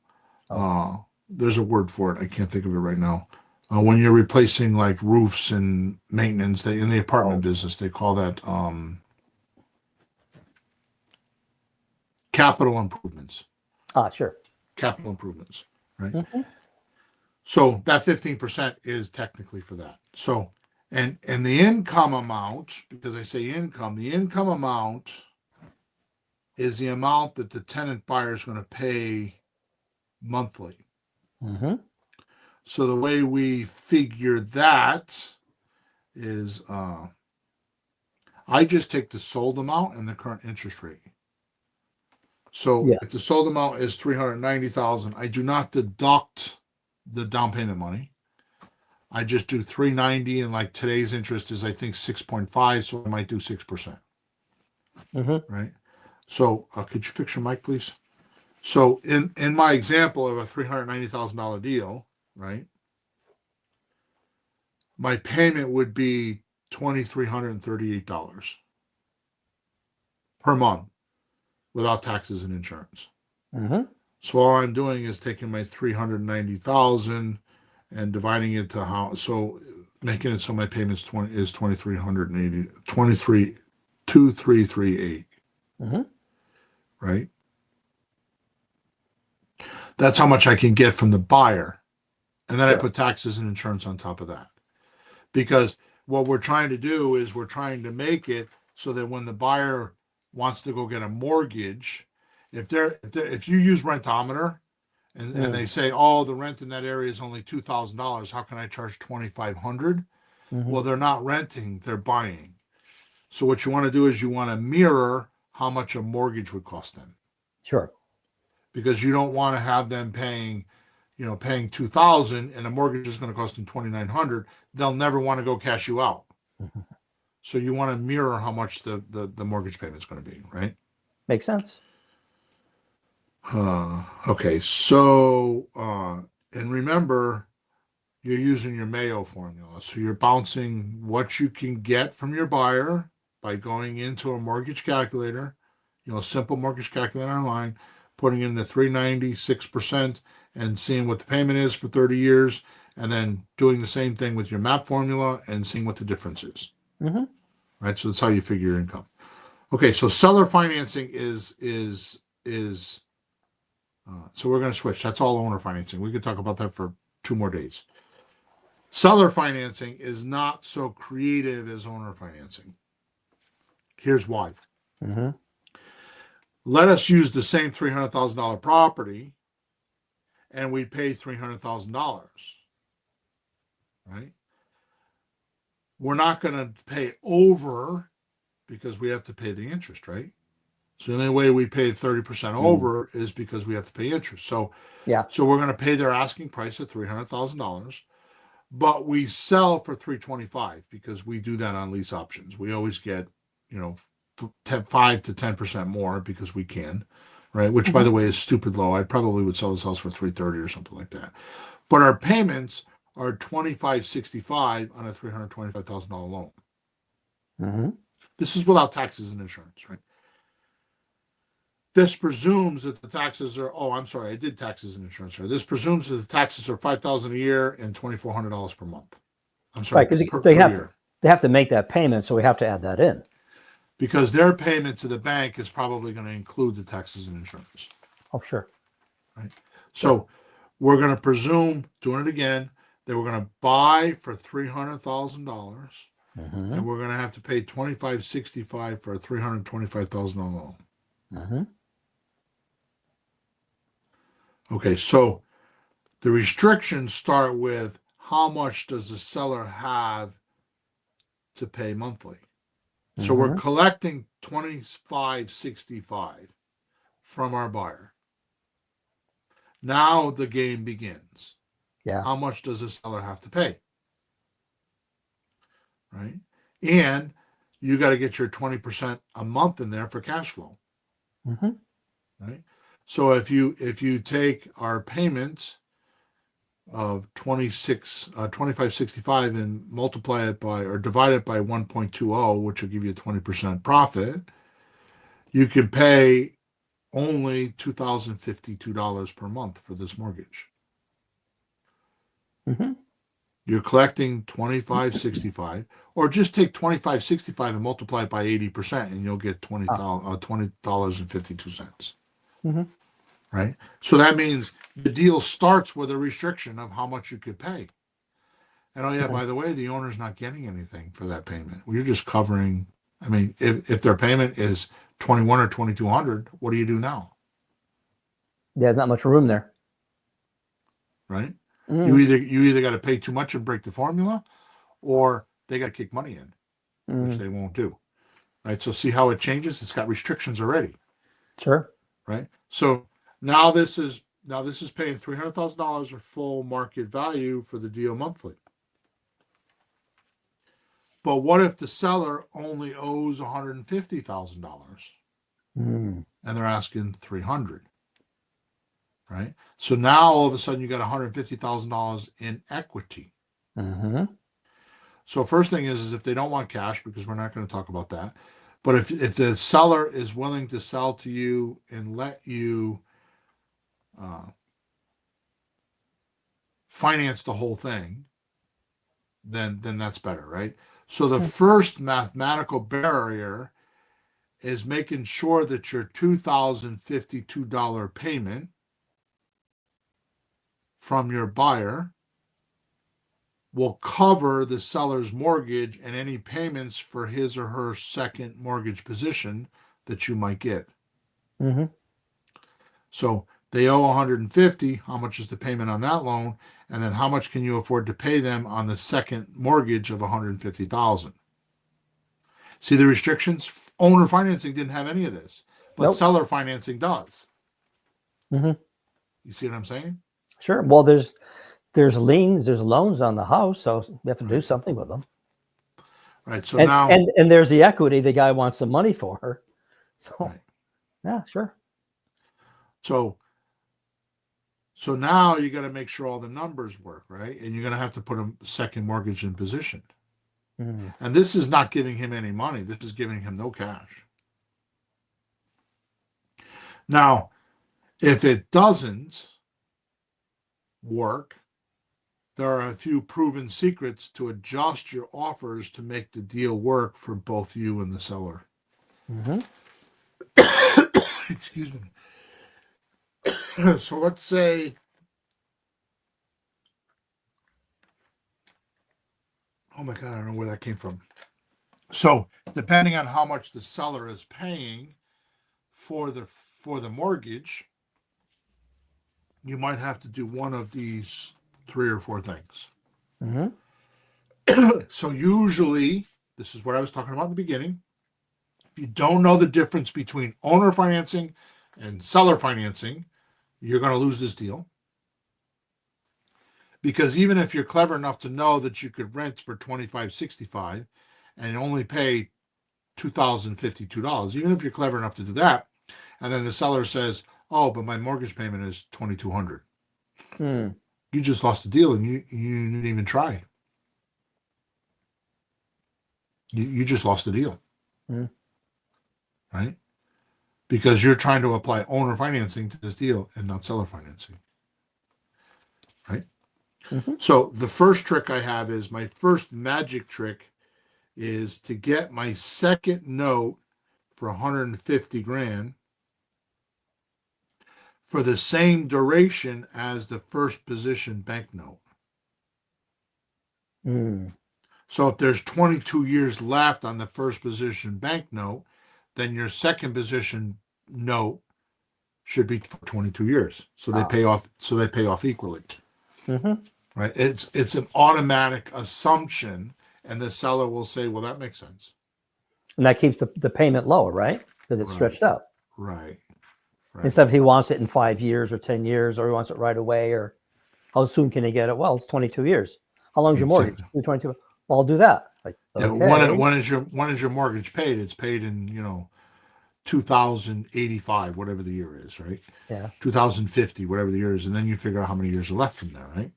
Oh, uh, there's a word for it. I can't think of it right now. When you're replacing like roofs and maintenance, they in the apartment oh, business they call that capital improvements. sure. Capital improvements, right? Hmm. So that 15% is technically for that. So and the income amount, because I say income, the income amount is the amount that the tenant buyer is going to pay monthly. Hmm. So the way we figure that is I just take the sold amount and the current interest rate. So Yeah. if the sold amount is 390,000, I do not deduct the down payment money. I just do 390 and like today's interest is I think 6.5, so I might do 6%, Hmm. right? So could you fix your mic, please? So in my example of a $390,000 deal, right? My payment would be $2,338 per month without taxes and insurance. Hmm. So all I'm doing is taking my 390,000 and dividing it to how so making it so my payments 20 is 2,380 23 Hmm. right? That's how much I can get from the buyer. And then I Sure. put taxes and insurance on top of that. Because what we're trying to do is we're trying to make it so that when the buyer wants to go get a mortgage, if you use Rentometer and Mm. they say, oh, the rent in that area is only $2,000, how can I charge 2,500? Hmm. Well, they're not renting, they're buying. So what you want to do is you want to mirror how much a mortgage would cost them Sure. because you don't want to have them paying 2,000 and a mortgage is going to cost them 2,900. They'll never want to go cash you out. Mhm. So you want to mirror how much the mortgage payment is going to be, right? Makes sense. Okay, so and remember you're using your Mayo formula. So you're bouncing what you can get from your buyer by going into a mortgage calculator, simple mortgage calculator online, putting in the 396% and seeing what the payment is for 30 years, and then doing the same thing with your MAP formula and seeing what the difference is. Hmm. Right? So that's how you figure your income. Okay, so seller financing is so we're going to switch. That's all owner financing. We could talk about that for 2 more days. Seller financing is not so creative as owner financing. Here's why. Hmm. Let us use the same $300,000 property and we pay $300,000, right? We're not going to pay over because we have to pay the interest, right? So the only way we pay 30% Mm. over is because we have to pay interest. So Yeah. so we're going to pay their asking price of $300,000, but we sell for 325 because we do that on lease options. We always get, you know, 5 to 10% more because we can, right? Which by Hmm. the way is stupid low. I probably would sell this house for 330 or something like that. But our payments are 2565 on a $325,000 loan. Hmm. This is without taxes and insurance, right? This presumes that the taxes are, oh, I'm sorry, I did taxes and insurance here. This presumes that the taxes are 5,000 a year and $2,400 per month. I'm sorry, Right, because they per have to year. they have to make that payment, so we have to add that in. Because their payment to the bank is probably going to include the taxes and insurance, Oh, sure, right? sure. So we're going to presume, doing it again, that we're going to buy for $300,000 Hmm. and we're going to have to pay 2565 for a $325,000 loan. Hmm. Okay, so the restrictions start with how much does the seller have to pay monthly. So we're Hmm. collecting 2565 from our buyer. Now the game begins. Yeah. How much does the seller have to pay? Right? And you got to get your 20% a month in there for cash flow. Hmm. Right? So if you take our payments of 2565 and multiply it by or divide it by 1.20, which will give you a 20% profit, you can pay only $2,052 per month for this mortgage. Mm-hmm. You're collecting 2565, or just take 2565 and multiply it by 80%, and you'll get $20.52. Mm-hmm. Right? So that means the deal starts with a restriction of how much you could pay. And oh yeah, by the way, the owner's not getting anything for that payment. You're just covering. I mean, if their payment is 21 or 2200, what do you do now? There's not much room there. Right? Mm-hmm. You either got to pay too much and break the formula, or they got to kick money in, which they won't do. Right? So see how it changes? It's got restrictions already. Sure. Right? So now this is paying $300,000 or full market value for the deal monthly. But what if the seller only owes $150,000 and they're asking $300,000? Right? So now all of a sudden you got $150,000 in equity. Mm-hmm. So first thing is if they don't want cash, because we're not going to talk about that, but if the seller is willing to sell to you and let you finance the whole thing, then that's better, right? So the first mathematical barrier is making sure that your $2,052 payment from your buyer will cover the seller's mortgage and any payments for his or her second mortgage position that you might get. Mm-hmm. So they owe $150,000. How much is the payment on that loan? And then how much can you afford to pay them on the second mortgage of $150,000? See the restrictions? Owner financing didn't have any of this, but seller financing does. Mm-hmm. You see what I'm saying? Sure. Well, there's liens, there's loans on the house, so we have to do something with them. Right. So and, now, and there's the equity the guy wants some money for. So, right. Yeah, sure. So now you got to make sure all the numbers work, right? And you're going to have to put a second mortgage in position. Mm. And this is not giving him any money. This is giving him no cash. Now, if it doesn't work, there are a few proven secrets to adjust your offers to make the deal work for both you and the seller. Mm-hmm. Excuse me. So let's say, oh my God, I don't know where that came from. So depending on how much the seller is paying for the mortgage, you might have to do one of these 3 or 4 things. Mm-hmm. So usually, this is what I was talking about in the beginning. If you don't know the difference between owner financing and seller financing, you're going to lose this deal. Because even if you're clever enough to know that you could rent for $25.65 and only pay $2,052, even if you're clever enough to do that, and then the seller says, "Oh, but my mortgage payment is $2,200," you just lost the deal, and you didn't even try. You just lost the deal, right? Because you're trying to apply owner financing to this deal and not seller financing, right? Mm-hmm. So the first trick I have is my first magic trick is to get my second note for $150,000 for the same duration as the first position bank note. So if there's 22 years left on the first position bank note, then your second position note should be for 22 years. So they pay off. So they pay off equally. Mm-hmm. Right? It's an automatic assumption, and the seller will say, "Well, that makes sense." And that keeps the payment lower, right? Because it's stretched out. Right. Instead of he wants it in 5 years or 10 years, or he wants it right away, or how soon can he get it? Well, it's 22 years. How long is your mortgage? 22. Well, I'll do that. Like, okay. When is your mortgage paid? It's paid in 2085, whatever the year is, right? Yeah. 2050, whatever the year is, and then you figure out how many years are left from there, right?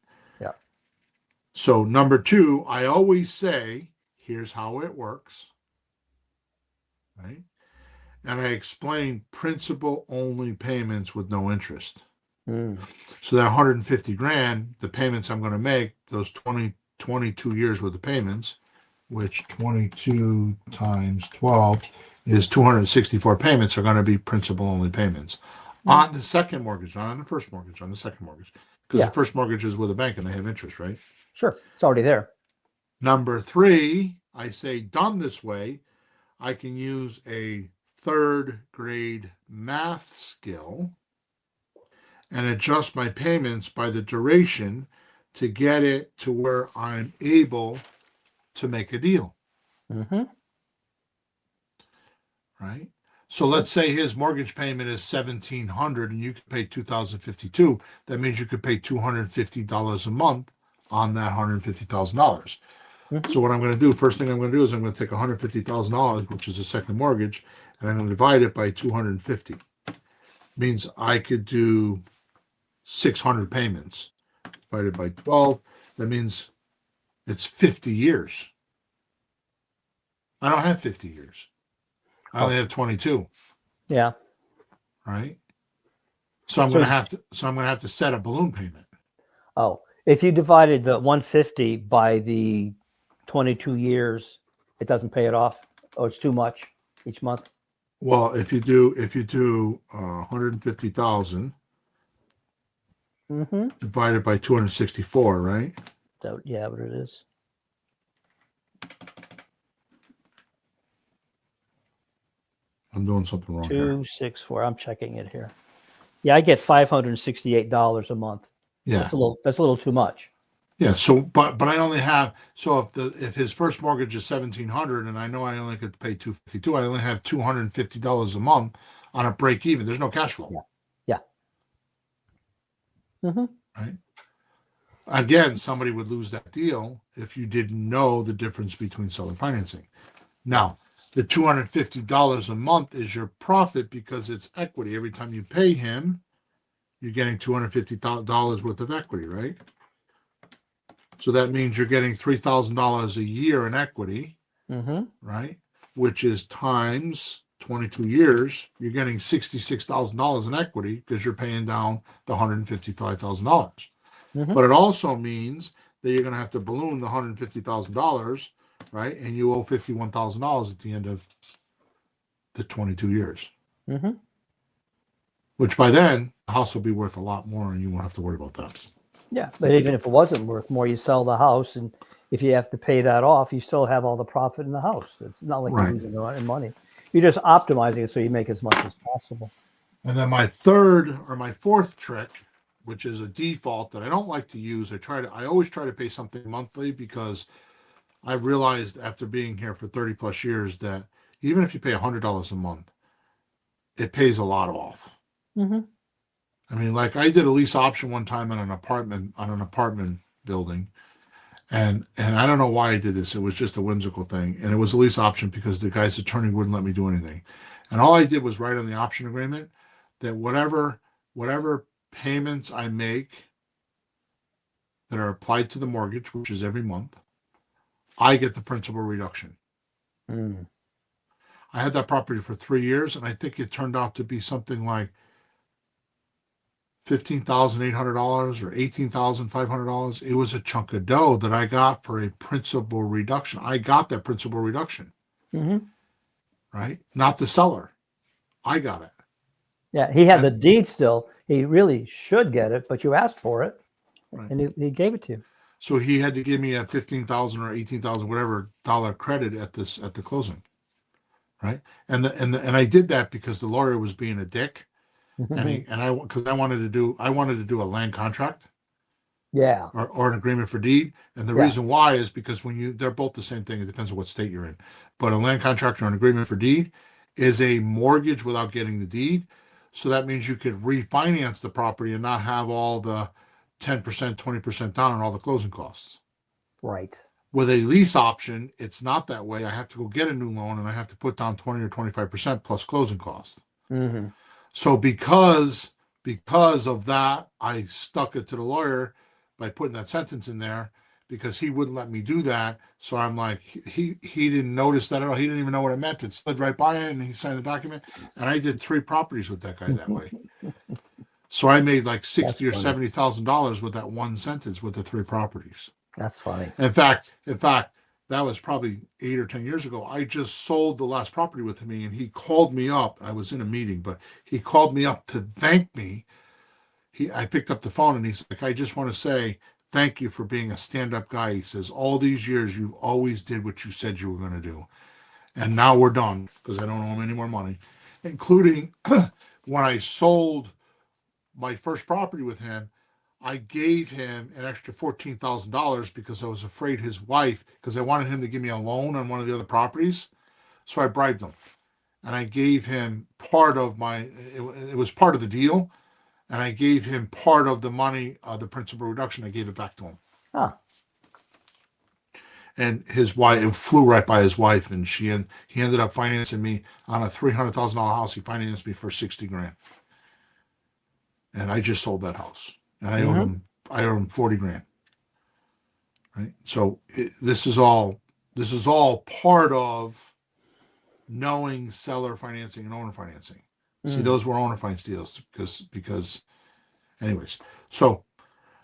So number two, I always say, here's how it works, right? And I explain principal only payments with no interest. Mm. So that 150 grand, the payments I'm going to make, those 22 years worth of payments, which 22 times 12 is 264 payments, are going to be principal only payments on the second mortgage, not on the first mortgage, on the second mortgage. Because Yeah. the first mortgage is with a bank and they have interest, right? Sure. It's already there. Number three, I say done this way, I can use a third grade math skill and adjust my payments by the duration to get it to where I'm able to make a deal, Mm-hmm. right? So let's say his mortgage payment is $1,700 and you could pay $2,052. That means you could pay $250 a month on that $150,000. Mm-hmm. So what I'm going to do, first thing I'm going to do is I'm going to take $150,000, which is a second mortgage, and I'm going to divide it by 250. Means I could do 600 payments divided by 12. That means it's 50 years. I don't have 50 years. I only have 22, Yeah. right? So I'm So, going to have to set a balloon payment. oh, if you divided the 150 by the 22 years, it doesn't pay it off. Oh, it's too much each month. Well, if you do 150,000 Mm-hmm. divided by 264, right? Yeah, what it is. I'm doing something wrong here. 264. I'm checking it here. Yeah, I get $568 a month. Yeah. That's a little too much. Yeah. So, but I only have, so if his first mortgage is 1,700 and I know I only could pay 252, I only have $250 a month on a break even. There's no cash flow. Yeah. Mm-hmm. Right. Again, somebody would lose that deal if you didn't know the difference between seller financing. Now, the $250 a month is your profit because it's equity. Every time you pay him, you're getting $250 worth of equity, right? So that means you're getting $3,000 a year in equity, Mm-hmm. right? Which is times 22 years. You're getting $66,000 in equity because you're paying down the $155,000. Mm-hmm. But it also means that you're going to have to balloon the $150,000, right? And you owe $51,000 at the end of the 22 years. Mm-hmm. Which by then, the house will be worth a lot more and you won't have to worry about that. Yeah, but even if it wasn't worth more, you sell the house, and if you have to pay that off, you still have all the profit in the house. It's not like Right. you're losing any money. You're just optimizing it so you make as much as possible. And then my third or my fourth trick, which is a default that I don't like to use, I always try to pay something monthly because I realized after being here for 30 plus years that even if you pay $100 a month, it pays a lot off. Mm-hmm. I mean, like I did a lease option one time on an apartment building, and I don't know why I did this. It was just a whimsical thing, and it was a lease option because the guy's attorney wouldn't let me do anything, and all I did was write on the option agreement that whatever payments I make that are applied to the mortgage, which is every month, I get the principal reduction. Mm. I had that property for 3 years, and I think it turned out to be something like $15,800 or $18,500. It was a chunk of dough that I got for a principal reduction. I got that principal reduction, Mm-hmm. right? Not the seller. I got it. Yeah, he had the deed still. He really should get it, but you asked for it, Right. and he gave it to you. So he had to give me a 15,000 or 18,000 whatever dollar credit at the closing, right? And I did that because the lawyer was being a dick, because I wanted to do a land contract. Yeah. Or an agreement for deed. And the reason why is because they're both the same thing. It depends on what state you're in. But a land contract or an agreement for deed is a mortgage without getting the deed. So that means you could refinance the property and not have all the 10%, 20% down on all the closing costs. Right. With a lease option, it's not that way. I have to go get a new loan and I have to put down 20 or 25% plus closing costs. Mm-hmm. So because of that, I stuck it to the lawyer by putting that sentence in there because he wouldn't let me do that. So I'm like, he didn't notice that at all. He didn't even know what it meant. It slid right by it, and he signed the document. And I did 3 properties with that guy that way. So I made like That's $60,000 or funny. $70,000 with that one sentence with the 3 properties. That's funny. In fact, that was probably 8 or 10 years ago. I just sold the last property with me, and he called me up. I was in a meeting, but he called me up to thank me. I picked up the phone, and he's like, I just want to say thank you for being a stand-up guy. He says, all these years you always did what you said you were going to do. And now we're done because I don't owe him any more money, including when I sold my first property with him. I gave him an extra $14,000 because I was afraid his wife, because I wanted him to give me a loan on one of the other properties. So I bribed him, and I gave him part of it was part of the deal. And I gave him part of the money, the principal reduction. I gave it back to him. Ah, And his wife, it flew right by his wife, and he ended up financing me on a $300,000 house. He financed me for $60,000, and I just sold that house, and I owed him $40,000. Right. So this is all part of knowing seller financing and owner financing. See, those were owner finance deals because, anyways. So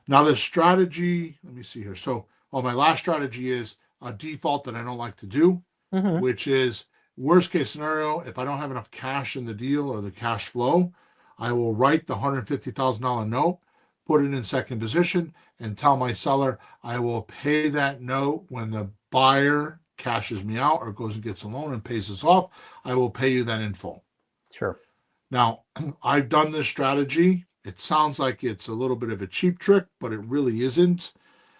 now the strategy. Let me see here. So, my last strategy is a default that I don't like to do, which is worst case scenario. If I don't have enough cash in the deal or the cash flow, I will write the $150,000 note, put it in second position, and tell my seller I will pay that note when the buyer cashes me out or goes and gets a loan and pays us off. I will pay you that in full. sure. Now, I've done this strategy. It sounds like it's a little bit of a cheap trick, but it really isn't,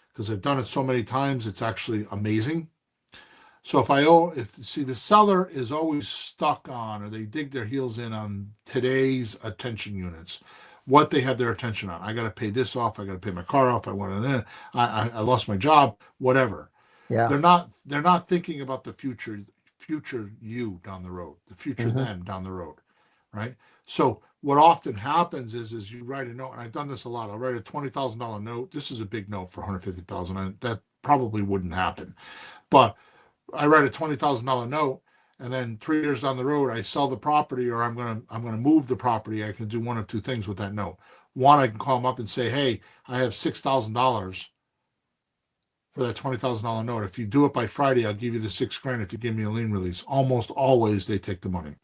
because I've done it so many times. It's actually amazing. So if the seller is always stuck on, or they dig their heels in on today's attention units, what they have their attention on. I got to pay this off. I got to pay my car off. I lost my job. Whatever. Yeah. They're not thinking about the future you down the road, the future them down the road. Right. So what often happens is you write a note, and I've done this a lot. I'll write a $20,000 note. This is a big note for $150,000. That probably wouldn't happen, but I write a $20,000 note, and then 3 years down the road, I sell the property, or I'm gonna move the property. I can do one of two things with that note. One, I can call them up and say, hey, I have $6,000 for that $20,000 note. If you do it by Friday, I'll give you the $6,000 if you give me a lien release. Almost always they take the money.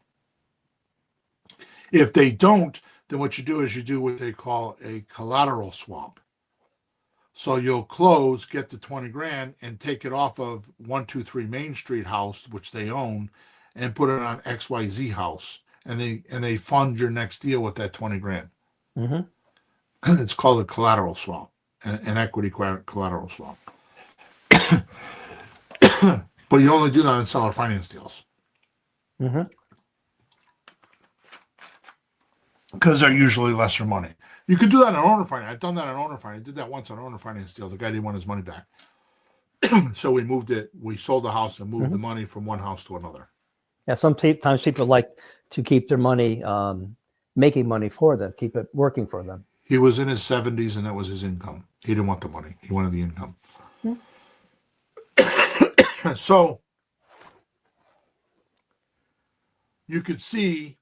If they don't, then what you do is you do what they call a collateral swap. So you'll close, get the $20,000, and take it off of 123 Main Street house, which they own, and put it on XYZ house, and they fund your next deal with that $20,000. It's called a collateral swap, an equity collateral swap. But you only do that in seller finance deals. Because they're usually lesser money. You could do that on owner finance. I've done that on owner finance. I did that once on owner finance deal. The guy didn't want his money back. So we moved it. We sold the house and moved the money from one house to another. Yeah, sometimes people like to keep their money, making money for them, keep it working for them. He was in his 70s, and that was his income. He didn't want the money. He wanted the income. So you could see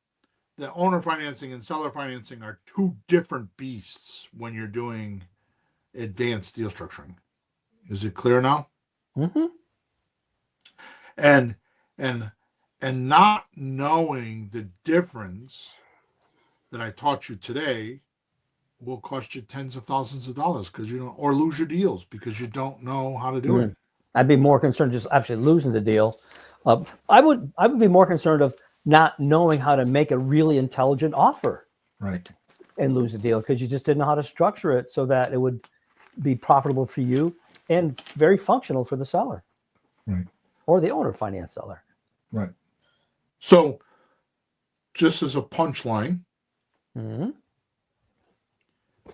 that owner financing and seller financing are two different beasts when you're doing advanced deal structuring. Is it clear now? And not knowing the difference that I taught you today will cost you tens of thousands of dollars because or lose your deals because you don't know how to do it. I'd be more concerned just actually losing the deal. I would be more concerned of not knowing how to make a really intelligent offer, right, and lose the deal because you just didn't know how to structure it so that it would be profitable for you and very functional for the seller, right, or the owner finance seller. Right. So, just as a punchline,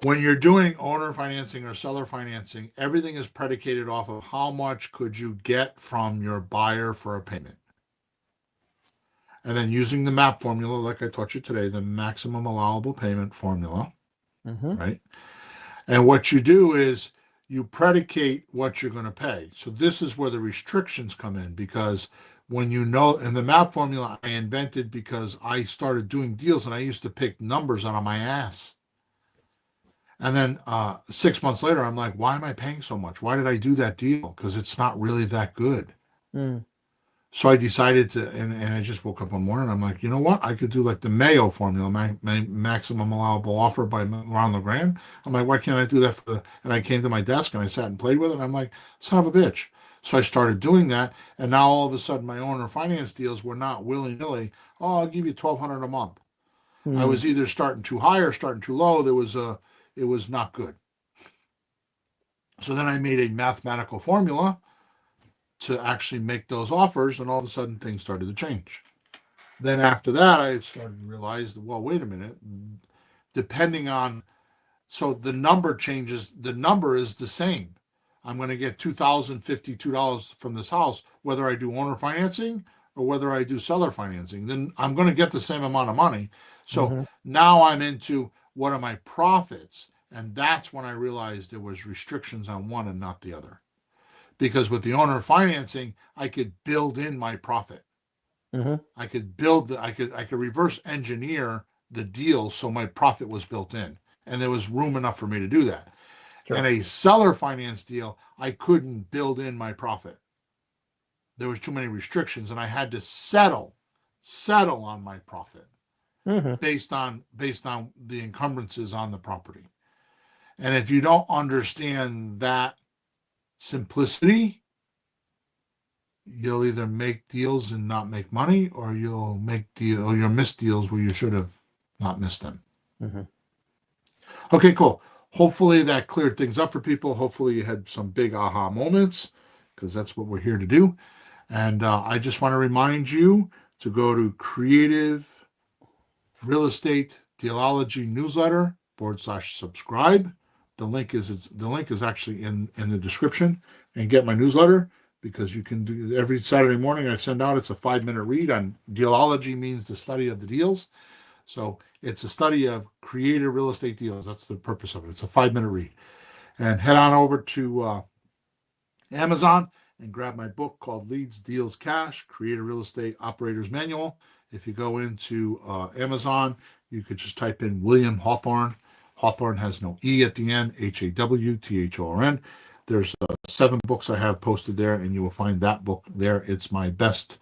when you're doing owner financing or seller financing, everything is predicated off of how much could you get from your buyer for a payment. And then using the MAP formula, like I taught you today, the maximum allowable payment formula, right? And what you do is you predicate what you're going to pay. So this is where the restrictions come in, because when you know, in the math formula I invented because I started doing deals and I used to pick numbers out of my ass. And then 6 months later, I'm like, why am I paying so much? Why did I do that deal? Because it's not really that good. Mm. So I decided to, and I just woke up one morning. I'm like, you know what? I could do like the Mayo formula, my maximum allowable offer by Ron LeGrand. I'm like, why can't I do that for the? And I came to my desk and I sat and played with it. And I'm like, son of a bitch. So I started doing that, and now all of a sudden, my owner finance deals were not willy nilly. Oh, I'll give you 1,200 a month. I Mm. was either starting too high or starting too low. It was not good. So then I made a mathematical formula to actually make those offers, and all of a sudden things started to change. Then after that, I started to realize that, well, wait a minute, depending on, so the number changes, the number is the same. I'm going to get $2,052 from this house, whether I do owner financing or whether I do seller financing. Then I'm going to get the same amount of money. So Mm-hmm. now I'm into what are my profits? And that's when I realized there was restrictions on one and not the other. Because with the owner financing, I could build in my profit. Mm-hmm. I could build I could reverse engineer the deal so my profit was built in. And there was room enough for me to do that. And Sure. a seller finance deal, I couldn't build in my profit. There was too many restrictions, and I had to settle on my profit Mm-hmm. based on the encumbrances on the property. And if you don't understand that simplicity, you'll either make deals and not make money, or you'll miss deals where you should have not missed them. Mm-hmm. Okay, cool. Hopefully that cleared things up for people. Hopefully you had some big aha moments, because that's what we're here to do. And I just want to remind you to go to Creative Real Estate Dealology newsletter /subscribe. The link is actually in the description, and get my newsletter, because you can do every Saturday morning I send out. It's a 5-minute read on dealology, means the study of the deals. So it's a study of creative real estate deals. That's the purpose of it. It's a 5-minute read. And head on over to Amazon and grab my book called Leads, Deals, Cash, Creative Real Estate Operator's Manual. If you go into Amazon, you could just type in William Hawthorne. Hawthorne has no E at the end, Hawthorn. There's 7 books I have posted there, and you will find that book there. It's my best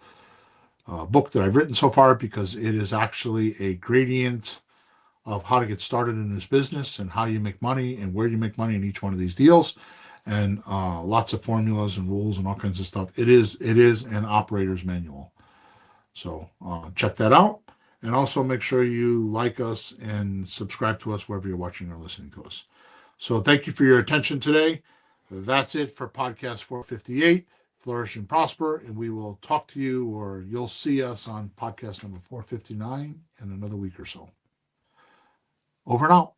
book that I've written so far, because it is actually a gradient of how to get started in this business and how you make money and where you make money in each one of these deals, and lots of formulas and rules and all kinds of stuff. It is an operator's manual. So check that out, and also make sure you like us and subscribe to us wherever you're watching or listening to us. So thank you for your attention today. That's it for podcast 458. Flourish and prosper, and we will talk to you, or you'll see us on podcast number 459 in another week or so. Over and out.